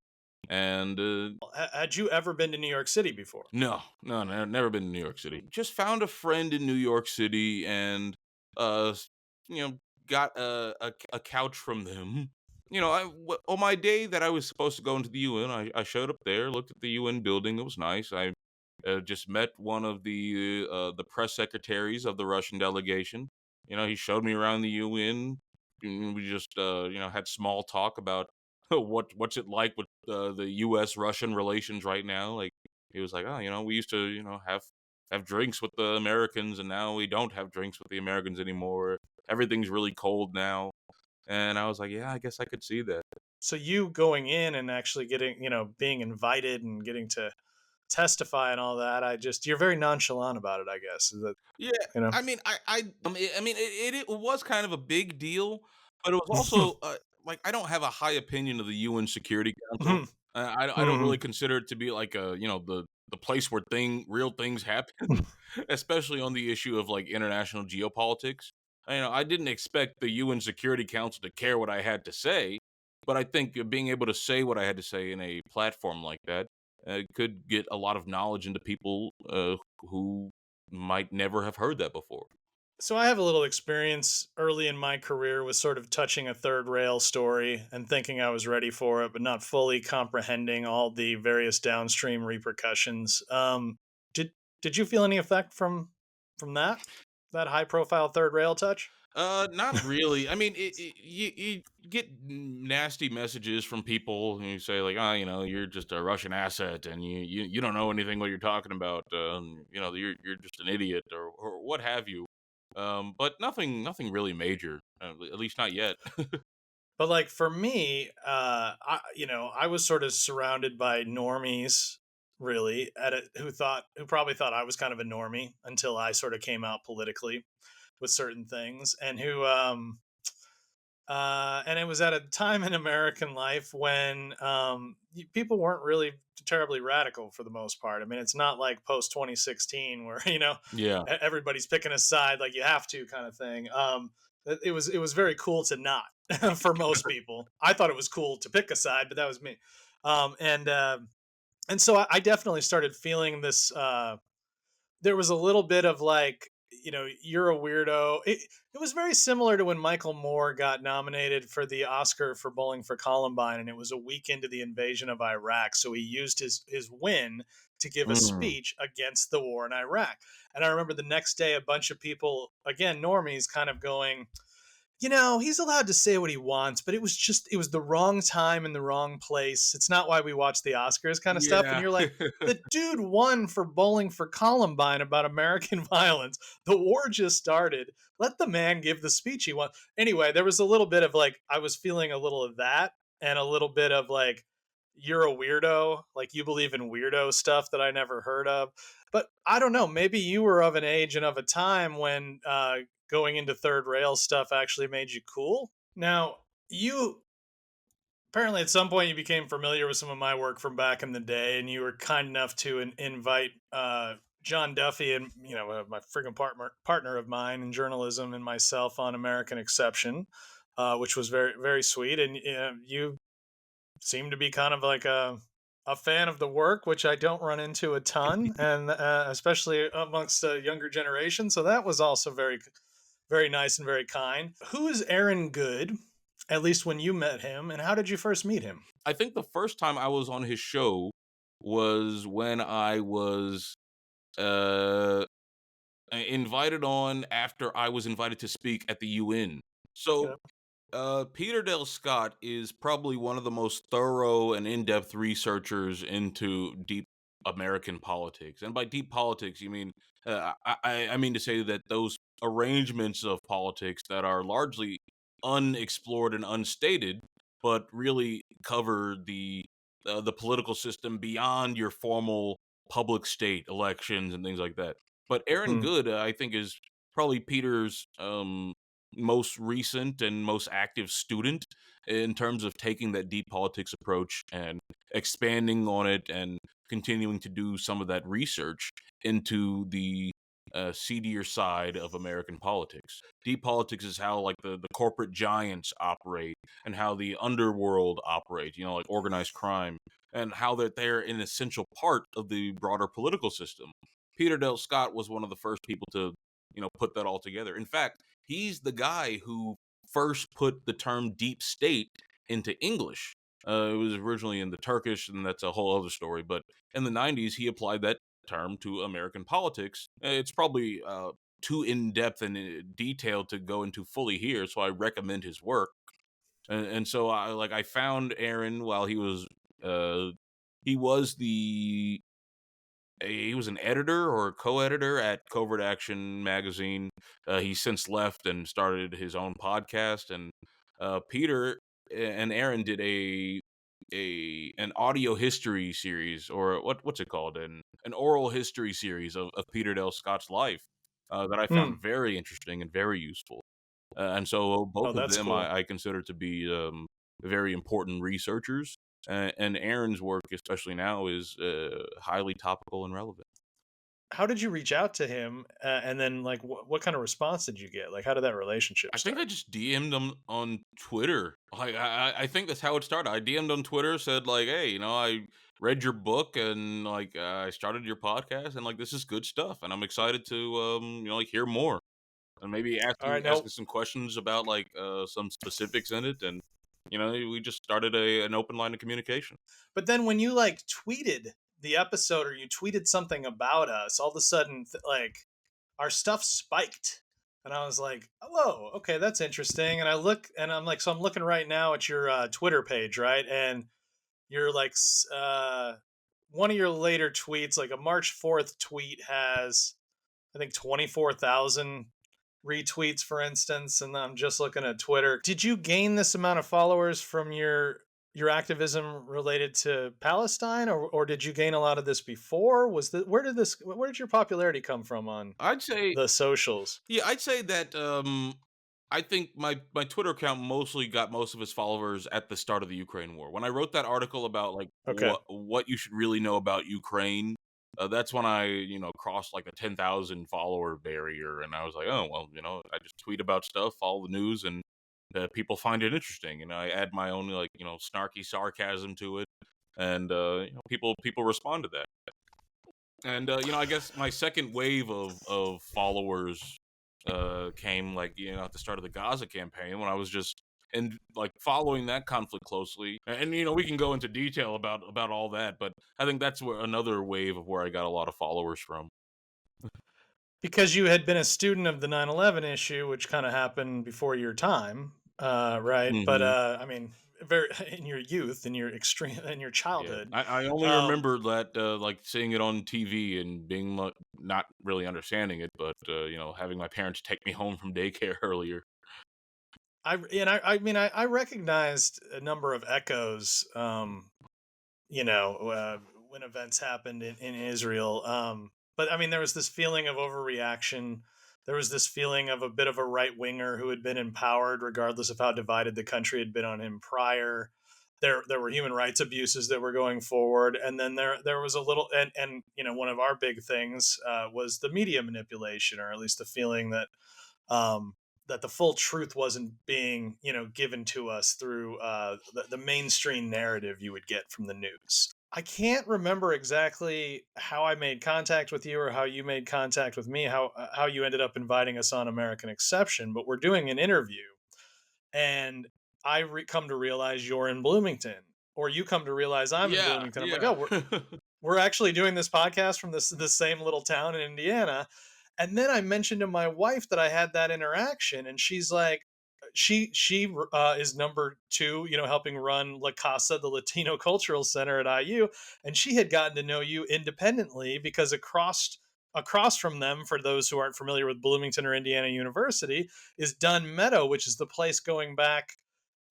And had you ever been to New York City before? No, never been to New York City. Just found a friend in New York City and got a couch from them. On my day that I was supposed to go into the UN, I showed up there, looked at the UN building. It was nice. I just met one of the press secretaries of the Russian delegation. He showed me around the UN. And we just had small talk about what's it like with the U.S.-Russian relations right now. Like, he was like, oh, we used to have drinks with the Americans, and now we don't have drinks with the Americans anymore. Everything's really cold now. And I was like, yeah, I guess I could see that. So you going in and actually getting, being invited and getting to testify and all that, you're very nonchalant about it, I guess. Is that, yeah. I mean, it was kind of a big deal, but it was also I don't have a high opinion of the UN Security Council. I don't really consider it to be like the place where real things happen, especially on the issue of international geopolitics. I didn't expect the UN Security Council to care what I had to say, but I think being able to say what I had to say in a platform like that could get a lot of knowledge into people who might never have heard that before. So I have a little experience early in my career with sort of touching a third rail story and thinking I was ready for it, but not fully comprehending all the various downstream repercussions. Did you feel any effect from that high profile third rail touch? Not really. I mean, you get nasty messages from people who say you're just a Russian asset and you don't know anything what you're talking about. You're just an idiot or what have you. But nothing really major, at least not yet. But for me, I was sort of surrounded by normies really, who probably thought I was kind of a normie until I sort of came out politically with certain things, and who and it was at a time in American life when people weren't really terribly radical for the most part. I mean, it's not like post 2016 where Yeah. everybody's picking a side like you have to kind of thing. It was very cool to not for most people. I thought it was cool to pick a side, but that was me. And so I definitely started feeling this. There was a little bit of like, you're a weirdo. It was very similar to when Michael Moore got nominated for the Oscar for Bowling for Columbine, and it was a week into the invasion of Iraq. So he used his win to give a Mm. speech against the war in Iraq. And I remember the next day, a bunch of people, again, normies, kind of going, he's allowed to say what he wants, but it was the wrong time and the wrong place. It's not why we watch the Oscars kind of stuff. And Yeah. you're like, the dude won for Bowling for Columbine about American violence. The war just started. Let the man give the speech he wants. Anyway, there was a little bit of like, I was feeling a little of that and a little bit of like, you're a weirdo. Like you believe in weirdo stuff that I never heard of. But I don't know. Maybe you were of an age and of a time when going into third rail stuff actually made you cool. Now, you apparently at some point you became familiar with some of my work from back in the day, and you were kind enough to invite John Duffy and my friggin' partner of mine in journalism and myself on American Exception, which was very very sweet. And you seem to be kind of like a fan of the work, which I don't run into a ton, and especially amongst the younger generation. So that was also very, very nice and very kind. Who is Aaron Good, at least when you met him, and how did you first meet him? I think the first time I was on his show was when I was uh invited on after I was invited to speak at the UN. So Okay. Peter Dale Scott is probably one of the most thorough and in-depth researchers into deep American politics. And by deep politics, you mean I mean to say that those arrangements of politics that are largely unexplored and unstated, but really cover the political system beyond your formal public state elections and things like that. But Aaron Hmm. Good, I think, is probably Peter's most recent and most active student in terms of taking that deep politics approach and expanding on it and continuing to do some of that research into the seedier side of American politics. Deep politics is how like the corporate giants operate and how the underworld operates, like organized crime, and how that they're an essential part of the broader political system. Peter Dale Scott was one of the first people to, put that all together. In fact, he's the guy who first put the term deep state into English. It was originally in the Turkish, and that's a whole other story. But in the 90s, he applied that term to American politics. It's probably too in depth and detailed to go into fully here, so I recommend his work. And so I found Aaron while he was he was an editor or co-editor at Covert Action magazine. He's since left and started his own podcast. And Peter and Aaron did an audio history series, or what's it called, an oral history series of Peter Dale Scott's life that I Hmm. found very interesting and very useful. And so Oh, both of that's them cool. I consider to be very important researchers. And Aaron's work, especially now, is highly topical and relevant. How did you reach out to him, and then like what kind of response did you get? Like, how did that relationship I think I start? just DM'd him on Twitter. Like I think that's how it started. I DM'd on Twitter, said like, "Hey, I read your book and like I started your podcast and like this is good stuff and I'm excited to like hear more and maybe All right, asking no, some questions about like some specifics in it and we just started an open line of communication." but then when you like tweeted the episode or you tweeted something about us, all of a sudden like our stuff spiked. And I was like, whoa, okay, that's interesting. And I look and I'm like, so I'm looking right now at your Twitter page, right? And you're like, one of your later tweets, like a March 4th tweet, has, I think, 24,000 retweets, for instance. And I'm just looking at Twitter. Did you gain this amount of followers from your your activism related to Palestine, or did you gain a lot of this before? Where did your popularity come from on I'd say, the socials? yeah, I'd say that I think my Twitter account mostly got most of its followers at the start of the Ukraine war. When I wrote that article about like Okay. what you should really know about Ukraine, that's when I crossed like the 10,000 follower barrier, and I was like, oh well, I just tweet about stuff, follow the news, and people find it interesting, and I add my own like snarky sarcasm to it, and people respond to that. And I guess my second wave of followers came like at the start of the Gaza campaign, when I was just and like following that conflict closely, and we can go into detail about all that, but I think that's where another wave of where I got a lot of followers from. Because you had been a student of the 9/11 issue, which kind of happened before your time, right? But Hmm. I mean, very in your youth, in your Yeah, childhood. I only Um, remember that like seeing it on TV and being not really understanding it, but having my parents take me home from daycare earlier. I mean, I recognized a number of echoes. You know, when events happened in Israel. But I mean, there was this feeling of overreaction. There was this feeling of a bit of a right winger who had been empowered, regardless of how divided the country had been on him prior. There were human rights abuses that were going forward, and then there was a little, and one of our big things was the media manipulation, or at least the feeling that um, that the full truth wasn't being given to us through the mainstream narrative you would get from the news. I can't remember exactly how I made contact with you or how you made contact with me, how you ended up inviting us on American Exception, but we're doing an interview, and come to realize you're in Bloomington, or you come to realize I'm in Yeah, Bloomington. I'm like, yeah. oh, we're actually doing this podcast from the same little town in Indiana. And then I mentioned to my wife that I had that interaction, and she's like, she is number two, helping run La Casa, the Latino Cultural Center at IU, and she had gotten to know you independently because across from them, for those who aren't familiar with Bloomington or Indiana University, is Dunn Meadow, which is the place going back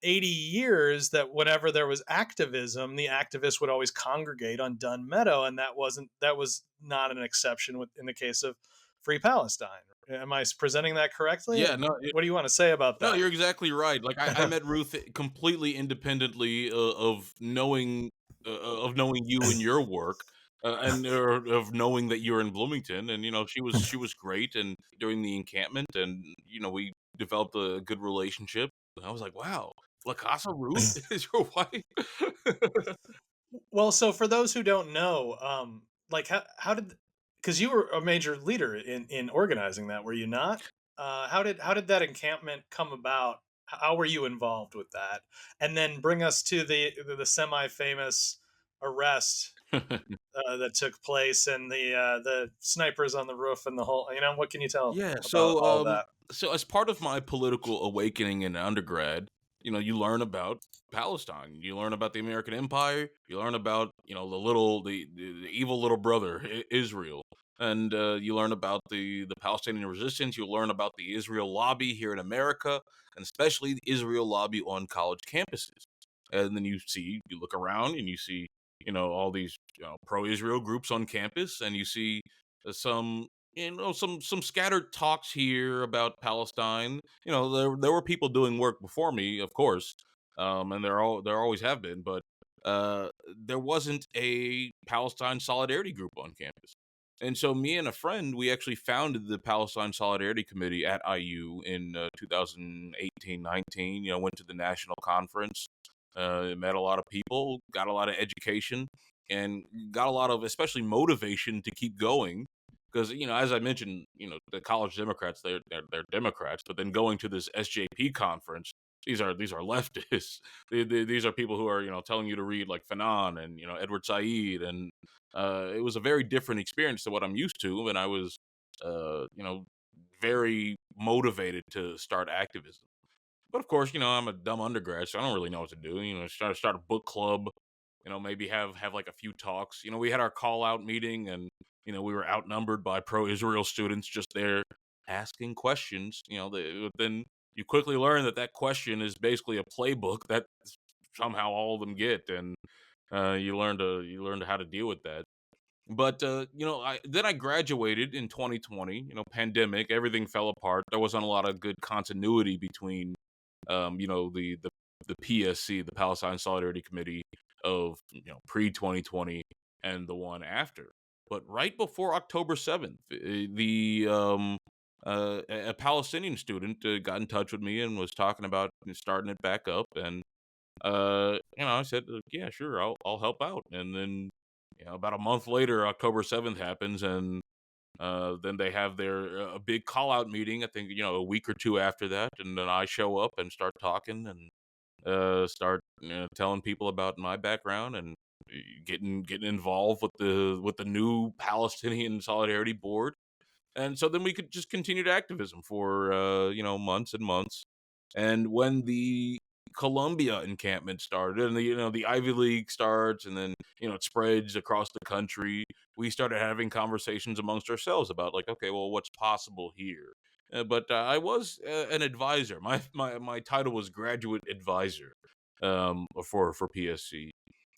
80 years that whenever there was activism, the activists would always congregate on Dunn Meadow, and that was not an exception in the case of Free Palestine. Am I presenting that correctly? Yeah, no, What do you want to say about no, that? you're exactly right. Like I met Ruth completely independently of knowing you and your work, and of knowing that you're in Bloomington, and she was great, and during the encampment, and we developed a good relationship. And I was like, wow, La Casa Ruth is your wife. Well, so for those who don't know, like how did, because you were a major leader in organizing that, were you not? How did that encampment come about? How were you involved with that? And then bring us to the semi famous arrest that took place, and the snipers on the roof, and the whole. What can you tell Yeah, about so all that? so as part of my political awakening in undergrad, you learn about Palestine, you learn about the American Empire, you learn about, the evil little brother, Israel. And you learn about the Palestinian resistance, you learn about the Israel lobby here in America, and especially the Israel lobby on college campuses. And then you look around and you see, all these pro-Israel groups on campus, and you see some some scattered talks here about Palestine. There were people doing work before me, of course, and there always have been, but there wasn't a Palestine solidarity group on campus. And so me and a friend, we actually founded the Palestine Solidarity Committee at IU in 2018-19. Went to the national conference, met a lot of people, got a lot of education, and got a lot of especially motivation to keep going. Because as I mentioned, the college Democrats, they're Democrats, but then going to this SJP conference, these are leftists. These are people who are telling you to read like Fanon and Edward Said, and it was a very different experience to what I'm used to, and I was very motivated to start activism. But of course, I'm a dumb undergrad, so I don't really know what to do. Start a book club. Maybe have like a few talks. We had our call out meeting, and we were outnumbered by pro-Israel students just there asking questions. Then you quickly learn that question is basically a playbook that somehow all of them get, and you learn how to deal with that. But I graduated in 2020. Pandemic, everything fell apart. There wasn't a lot of good continuity between, the PSC, the Palestine Solidarity Committee of pre 2020 and the one after. But right before October 7th, a Palestinian student got in touch with me and was talking about starting it back up, and I said, yeah, sure, I'll help out. And then, about a month later, October 7th happens, and then they have their a big call out meeting. I think a week or two after that, and then I show up and start talking and start telling people about my background and getting involved with the new Palestinian Solidarity Board. And so then we could just continued activism for months and months. And when the Columbia encampment started, and the Ivy League starts, and then it spreads across the country, we started having conversations amongst ourselves about, like, okay, well, what's possible here? But I was an advisor. My title was graduate advisor for PSC.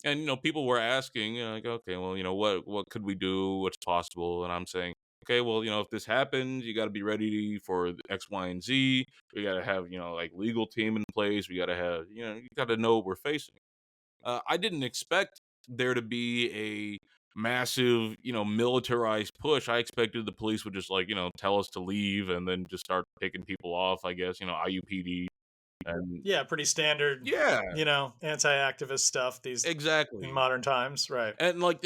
And people were asking, like, okay, well, what could we do? What's possible? And I'm saying, okay, well, if this happens, you got to be ready for X, Y, and Z. We got to have, like, legal team in place. We got to have, you got to know what we're facing. I didn't expect there to be a massive, militarized push. I expected the police would just, like, tell us to leave and then just start picking people off, I guess, IUPD. And Yeah, pretty standard, yeah, anti-activist stuff these exactly. in modern times, right? And like,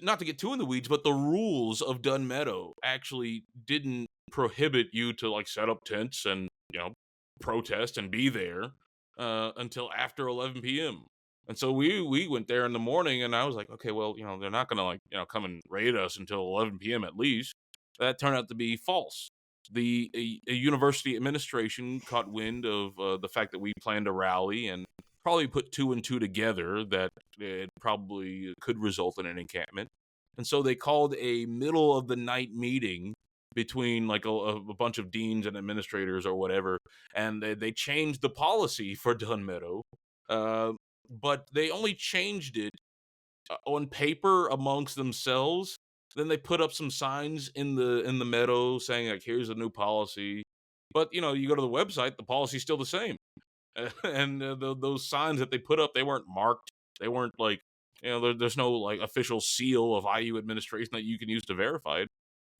not to get too in the weeds, but the rules of Dunn Meadow actually didn't prohibit you to, like, set up tents and protest and be there until after 11 p.m. And so we went there in the morning, and I was like, okay, well, they're not gonna, like, come and raid us until 11 p.m. at least. That turned out to be false. A university administration caught wind of the fact that we planned a rally and probably put two and two together that it probably could result in an encampment. And so they called a middle of the night meeting between, like, a bunch of deans and administrators or whatever, and they changed the policy for Dunn Meadow, but they only changed it on paper amongst themselves. Then they put up some signs in the meadow saying, like, here's a new policy. But you go to the website, the policy's still the same. And those signs that they put up, they weren't marked. They weren't, like, there's no, like, official seal of IU administration that you can use to verify it.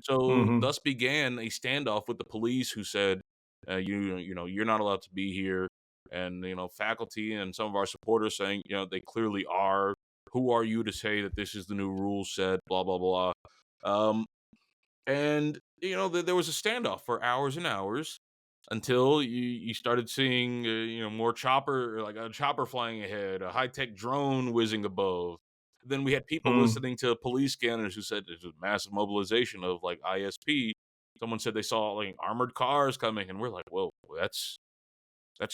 So thus began a standoff with the police, who said, you're not allowed to be here. And faculty and some of our supporters saying, they clearly are. Who are you to say that this is the new rule set? Blah blah blah. And there was a standoff for hours and hours until you started seeing more like a chopper flying ahead, a high-tech drone whizzing above. Then we had people listening to police scanners who said there's a massive mobilization of, like, ISP. Someone said they saw, like, armored cars coming, and we're like, whoa, that's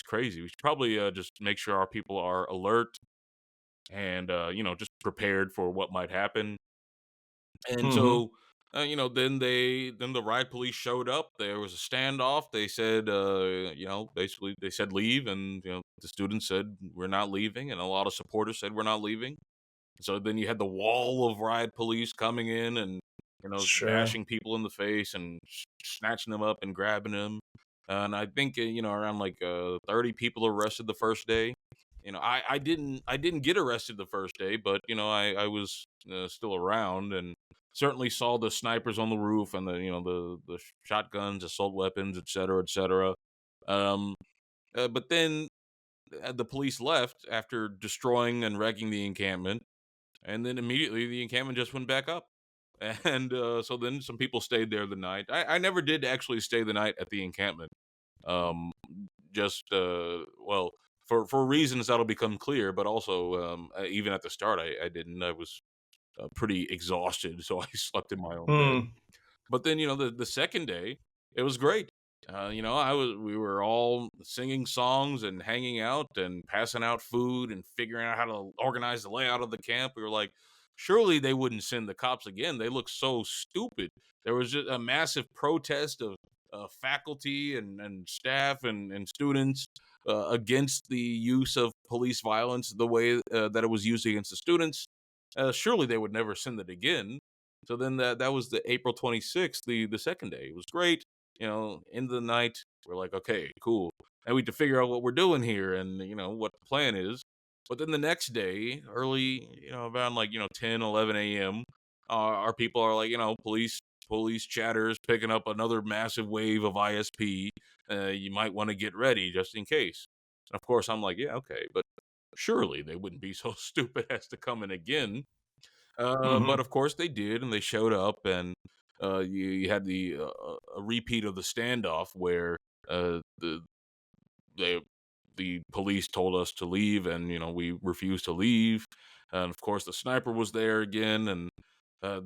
crazy. We should probably just make sure our people are alert and just prepared for what might happen. And so then the riot police showed up. There was a standoff. They said basically they said leave, and the students said we're not leaving, and a lot of supporters said we're not leaving. So then you had the wall of riot police coming in and bashing people in the face and snatching them up and grabbing them. And I think around, like, 30 people arrested the first day. I didn't get arrested the first day, but I was still around and certainly saw the snipers on the roof and the shotguns, assault weapons, et cetera, et cetera. But then the police left after destroying and wrecking the encampment, and then immediately the encampment just went back up. And so then some people stayed there the night. I never did actually stay the night at the encampment. Just well, for reasons that'll become clear, but also even at the start, I didn't. I was pretty exhausted, so I slept in my own bed. But then the second day, it was great. We were all singing songs and hanging out and passing out food and figuring out how to organize the layout of the camp. We were like, surely they wouldn't send the cops again. They look so stupid. There was just a massive protest of faculty and staff and students against the use of police violence the way that it was used against the students. Surely they would never send it again. So then that was the April 26th, the second day. It was great. End of the night, we're like, okay, cool. And we have to figure out what we're doing here and, what the plan is. But then the next day, early, around 10, 11 a.m., our people are like, police chatters picking up another massive wave of ISP. You might want to get ready just in case. And of course, I'm like, yeah, okay, but surely they wouldn't be so stupid as to come in again. But of course they did, and they showed up, and you had a repeat of the standoff where the police told us to leave, and we refused to leave. And of course the sniper was there again, and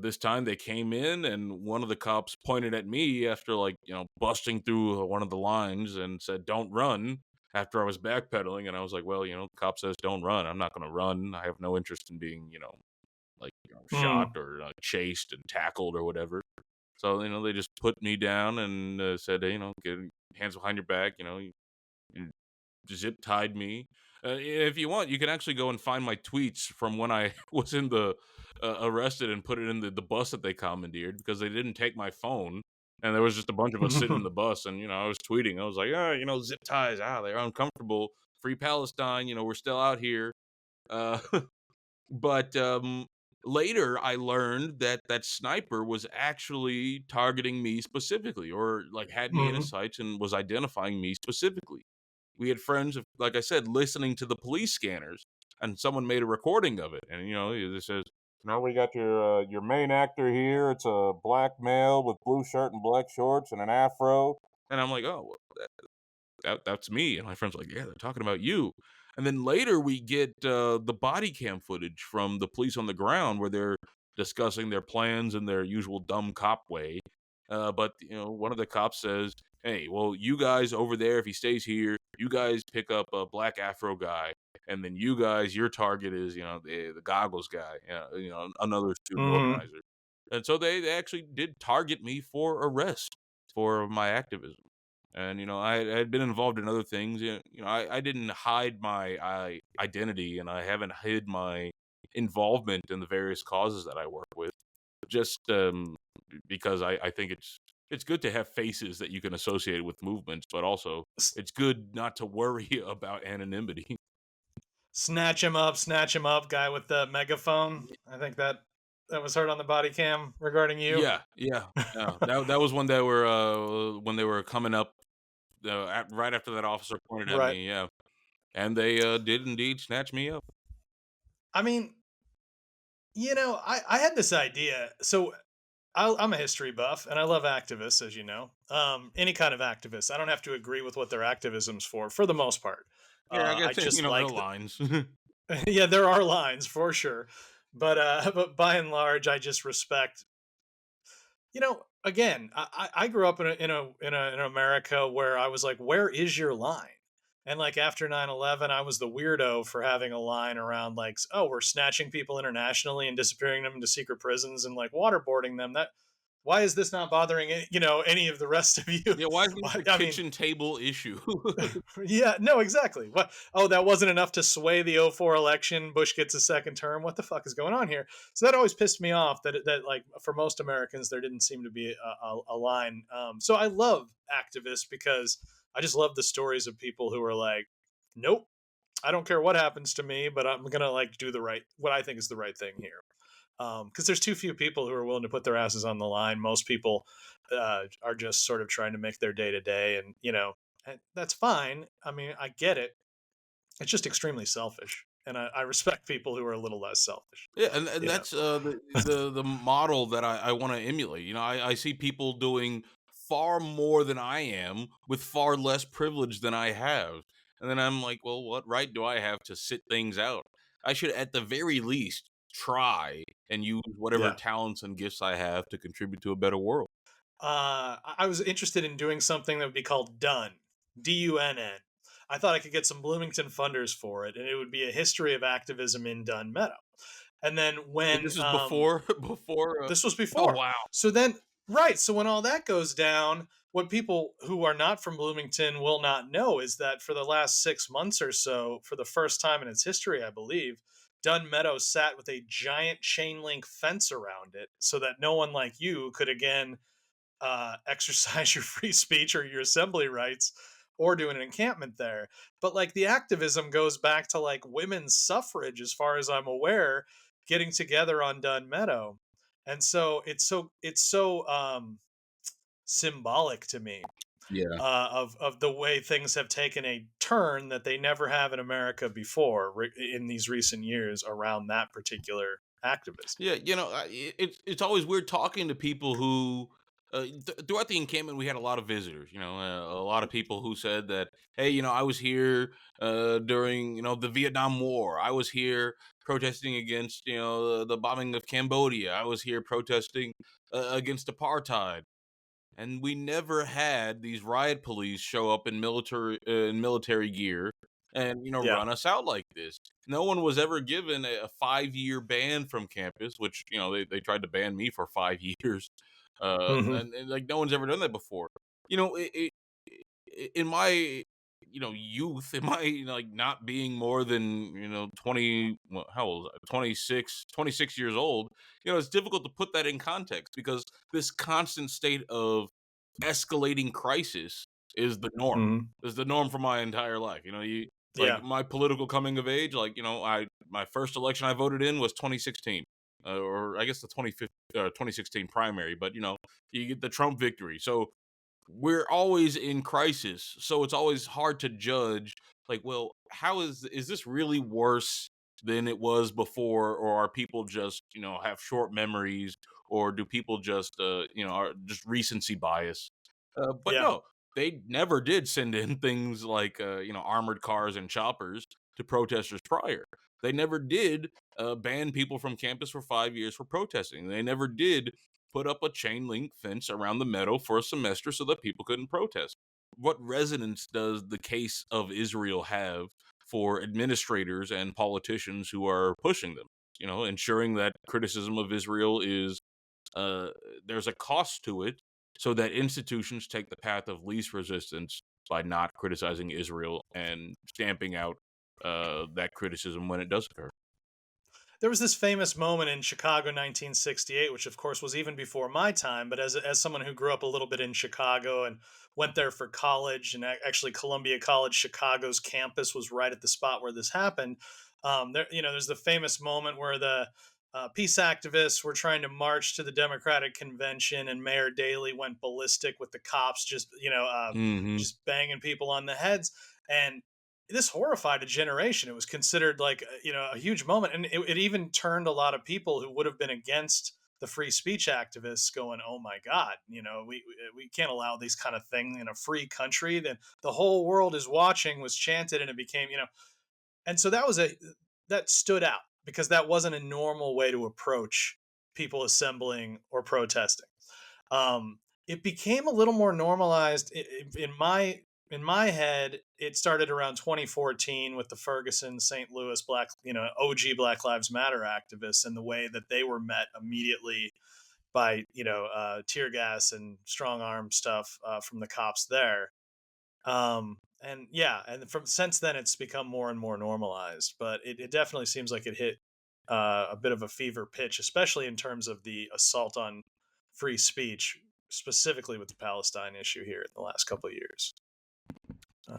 this time they came in, and one of the cops pointed at me after busting through one of the lines and said, "Don't run." After I was backpedaling, and I was like, well, the cop says don't run. I'm not going to run. I have no interest in being, shot or chased and tackled or whatever. So, they just put me down and said, hey, get hands behind your back, you zip tied me. If you want, you can actually go and find my tweets from when I was in the arrested and put it in the bus that they commandeered, because they didn't take my phone. And there was just a bunch of us sitting in the bus, and, I was tweeting. I was like, zip ties, they're uncomfortable. Free Palestine, we're still out here. But later I learned that sniper was actually targeting me specifically, or had me in his sights and was identifying me specifically. We had friends, like I said, listening to the police scanners, and someone made a recording of it. And, it says, we got your main actor here. It's a black male with blue shirt and black shorts and an afro. And I'm like, oh, well, that's me. And my friend's like, yeah, they're talking about you. And then later we get the body cam footage from the police on the ground where they're discussing their plans in their usual dumb cop way. But, one of the cops says, hey, well, you guys over there, if he stays here, you guys pick up a black afro guy. And then you guys, your target is, the goggles guy, another student organizer. And so they actually did target me for arrest for my activism. And, I had been involved in other things. I didn't hide my identity, and I haven't hid my involvement in the various causes that I work with. Just because I think it's good to have faces that you can associate with movements, but also it's good not to worry about anonymity. Snatch him up, guy with the megaphone. I think that was heard on the body cam regarding you. Yeah. That was when they were coming up right after that officer pointed at me. Yeah, and they did indeed snatch me up. I mean, I had this idea. So I'm a history buff, and I love activists, as you know. Any kind of activist. I don't have to agree with what their activism's for the most part. Yeah, I guess there are lines. Yeah, there are lines for sure, but by and large, I just respect. Again, I grew up in America where I was like, where is your line? And after 9/11, I was the weirdo for having a line around oh, we're snatching people internationally and disappearing them into secret prisons and waterboarding them. Why is this not bothering any of the rest of you? Yeah, why is this a kitchen table issue? Yeah, no, exactly. What? Oh, that wasn't enough to sway the 2004 election. Bush gets a second term. What the fuck is going on here? So that always pissed me off. That for most Americans there didn't seem to be a line. So I love activists because I just love the stories of people who are like, nope, I don't care what happens to me, but I'm gonna do what I think is the right thing here. Because there's too few people who are willing to put their asses on the line. Most people are just sort of trying to make their day to day, and and that's fine. I mean, I get it. It's just extremely selfish, and I respect people who are a little less selfish. Yeah, and that's the model that I want to emulate. I see people doing far more than I am with far less privilege than I have, and then I'm like, well, what right do I have to sit things out? I should, at the very least, try and use whatever talents and gifts I have to contribute to a better world. I was interested in doing something that would be called Dunn, Dunn. I thought I could get some Bloomington funders for it, and it would be a history of activism in Dunn, Meadow. And then when this was before this was before. Oh wow! So then, right. So when all that goes down, what people who are not from Bloomington will not know is that for the last 6 months or so, for the first time in its history, I believe, Dunn Meadow sat with a giant chain link fence around it so that no one like you could again exercise your free speech or your assembly rights or do an encampment there. But like the activism goes back to like women's suffrage, as far as I'm aware, getting together on Dunn Meadow. And so it's so symbolic to me Yeah. of the way things have taken a turn that they never have in America before in these recent years around that particular activism. Yeah, it's always weird talking to people who, throughout the encampment, we had a lot of visitors. A lot of people who said that, hey, I was here during the Vietnam War. I was here protesting against the bombing of Cambodia. I was here protesting against apartheid. And we never had these riot police show up in military gear and Yeah. run us out like this. No one was ever given a 5-year ban from campus, which they tried to ban me for 5 years, Mhm. and like no one's ever done that before. In my youth, in my like not being more than 20, well, how old was I? 26 years old. It's difficult to put that in context because this constant state of escalating crisis is the norm. Mhm. Is the norm for my entire life. Yeah. Like my political coming of age. Like my first election I voted in was 2016, or I guess the 2016 primary. But you get the Trump victory. So we're always in crisis, so it's always hard to judge, like, well, how is this really worse than it was before, or are people just have short memories, or do people just are just recency bias? But Yeah. no, they never did send in things like armored cars and choppers to protesters prior. They never did ban people from campus for 5 years for protesting. They never did put up a chain link fence around the meadow for a semester so that people couldn't protest. What resonance does the case of Israel have for administrators and politicians who are pushing them? Ensuring that criticism of Israel is uh, there's a cost to it, so that institutions take the path of least resistance by not criticizing Israel and stamping out that criticism when it does occur. There was this famous moment in Chicago 1968, which of course was even before my time, but as someone who grew up a little bit in Chicago and went there for college, and actually Columbia College Chicago's campus was right at the spot where this happened. There's the famous moment where the peace activists were trying to march to the Democratic convention, and Mayor Daley went ballistic with the cops, Hmm. just banging people on the heads. And this horrified a generation. It was considered like a huge moment, and it even turned a lot of people who would have been against the free speech activists going, "Oh my God, we can't allow these kind of thing in a free country." Then the whole world is watching was chanted, and it became and so that stood out because that wasn't a normal way to approach people assembling or protesting. It became a little more normalized in my head. It started around 2014 with the Ferguson, St. Louis OG Black Lives Matter activists, and the way that they were met immediately by tear gas and strong arm stuff from the cops there. And yeah, and from since then it's become more and more normalized, but it definitely seems like it hit a bit of a fever pitch, especially in terms of the assault on free speech, specifically with the Palestine issue here in the last couple of years.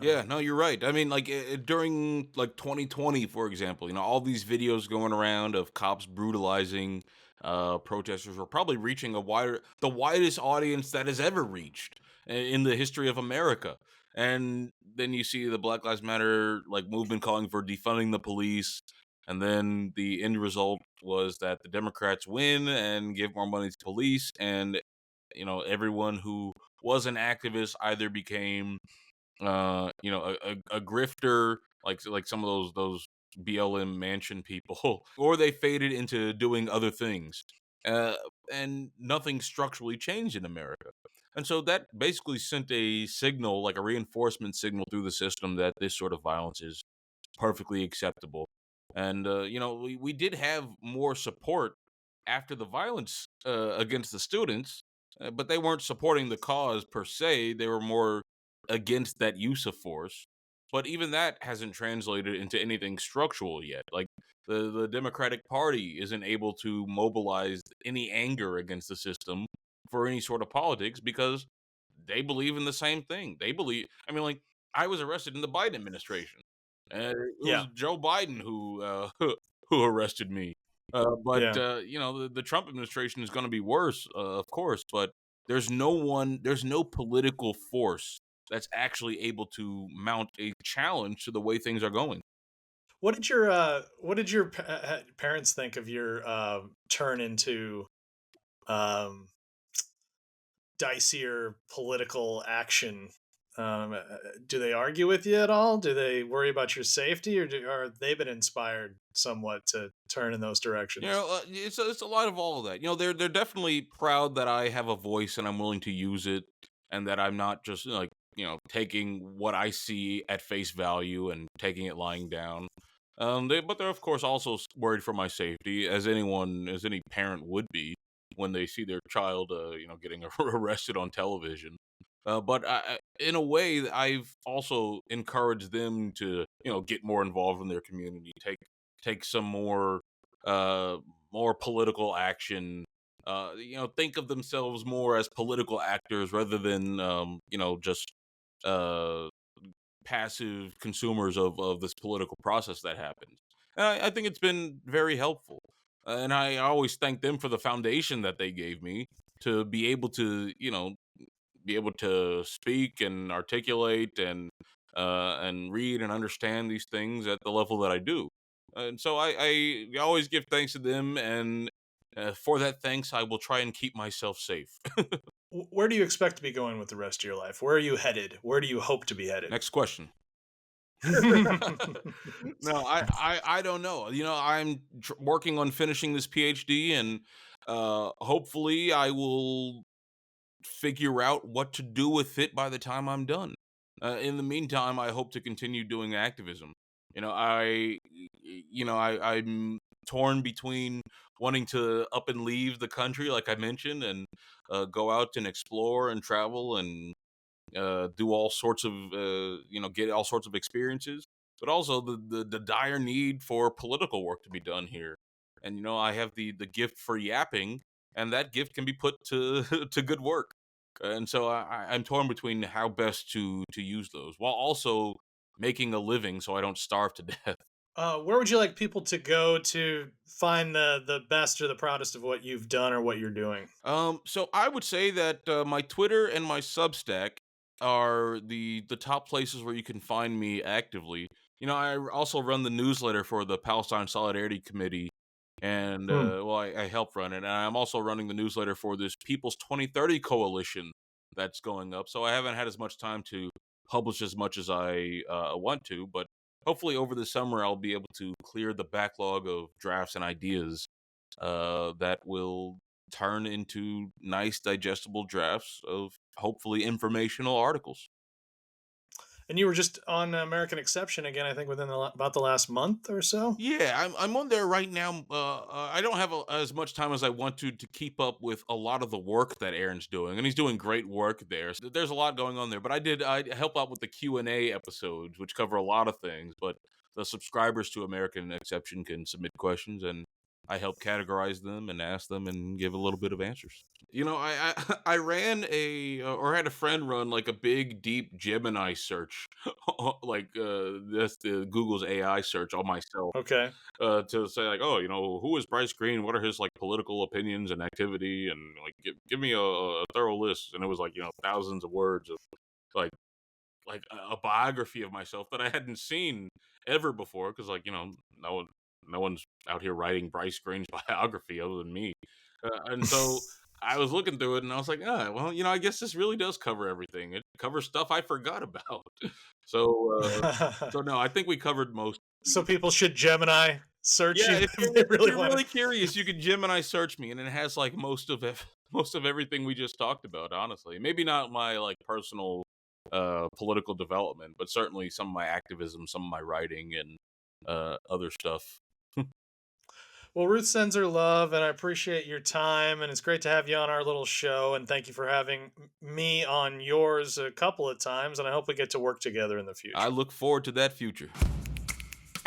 Yeah, no, you're right. I mean, like during like 2020, for example, all these videos going around of cops brutalizing protesters were probably reaching the widest audience that has ever reached in the history of America. And then you see the Black Lives Matter like movement calling for defunding the police, and then the end result was that the Democrats win and give more money to police, and everyone who was an activist either became a grifter, like some of those BLM mansion people, or they faded into doing other things, uh, and nothing structurally changed in America. And so that basically sent a signal, like a reinforcement signal through the system, that this sort of violence is perfectly acceptable. And we did have more support after the violence against the students, but they weren't supporting the cause per se. They were more against that use of force. But even that hasn't translated into anything structural yet. Like the Democratic Party isn't able to mobilize any anger against the system for any sort of politics because they believe in the same thing. They believe, I mean, like, I was arrested in the Biden administration. It Yeah. was Joe Biden who who arrested me. But Yeah. you know, the Trump administration is going to be worse, of course. But there's no political force that's actually able to mount a challenge to the way things are going. What did your parents think of your turn into um, dicier political action? Do they argue with you at all? Do they worry about your safety, or they been inspired somewhat to turn in those You directions? know, it's a lot of all of that. You know, they're definitely proud that I have a voice and I'm willing to use it, and that I'm not just like, you know, taking what I see at face value and taking it lying down. But they're of course also worried for my safety, as any parent would be when they see their child, you know, getting arrested on television. But in a way, I've also encouraged them to, you know, get more involved in their community, take some uh, more political action. You know, think of themselves more as political actors rather than, you know, just uh, passive consumers of this political process that happens. And I think it's been very helpful. And I always thank them for the foundation that they gave me to be able to, you know, be able to speak and articulate and read and understand these things at the level that I do. And so I always give thanks to them, and for that thanks, I will try and keep myself safe. Where do you expect to be going with the rest of your life? Where are you headed? Where do you hope to be headed? Next question. No, I don't know. You know, I'm working on finishing this PhD, and hopefully I will figure out what to do with it by the time I'm done. In the meantime, I hope to continue doing activism. You know, I'm torn between wanting to up and leave the country, like I mentioned, and go out and explore and travel and do all sorts of you know, get all sorts of experiences, but also the dire need for political work to be done here. And you know, I have the gift for yapping, and that gift can be put to to good work. And so I'm torn between how best to use those while also making a living so I don't starve to death. Where would you like people to go to find the best or the proudest of what you've done or what you're doing? So I would say that my Twitter and my Substack are the top places where you can find me actively. You know, I also run the newsletter for the Palestine Solidarity Committee, and Hmm. well, I help run it, and I'm also running the newsletter for this People's 2030 Coalition that's going up. So I haven't had as much time to publish as much as I want to, but hopefully over the summer I'll be able to clear the backlog of drafts and ideas that will turn into nice, digestible drafts of hopefully informational articles. And you were just on American Exception again, I think within about the last month or so. Yeah, I'm on there right now. I don't have as much time as I want to keep up with a lot of the work that Aaron's doing, and he's doing great work there. So there's a lot going on there. But I help out with the Q&A episodes, which cover a lot of things. But the subscribers to American Exception can submit questions, and I help categorize them and ask them and give a little bit of answers. You know, I ran or had a friend run like a big deep Gemini search, like that's the Google's AI search on myself, Okay. to say like, oh, you know, who is Bryce Greene? What are his like political opinions and activity? And like, give me a thorough list. And it was like, you know, thousands of words of like a biography of myself that I hadn't seen ever before, because like, you know, no one's out here writing Bryce Greene's biography other than me. And so I was looking through it and I was like, ah, well, you know, I guess this really does cover everything. It covers stuff I forgot about. So no, I think we covered most. So people should Gemini search Yeah, you if if they really you're want really to. curious, you can Gemini search me, and it has like most of most of everything we just talked about. Honestly, maybe not my like personal political development, but certainly some of my activism, some of my writing, and other stuff. Well, Ruth sends her love, and I appreciate your time, and it's great to have you on our little show, and thank you for having me on yours a couple of times, and I hope we get to work together in the future. I look forward to that future.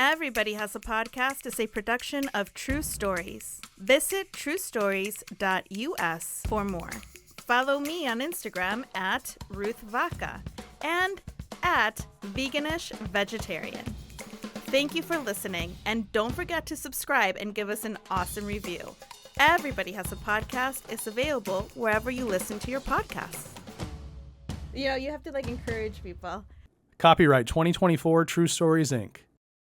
Everybody Has a Podcast is a production of True Stories. Visit truestories.us for more. Follow me on Instagram at Ruth Vaca and at Veganish Vegetarian. Thank you for listening, and don't forget to subscribe and give us an awesome review. Everybody Has a Podcast is available wherever you listen to your podcasts. You know, you have to encourage people. Copyright 2024 True Stories, Inc.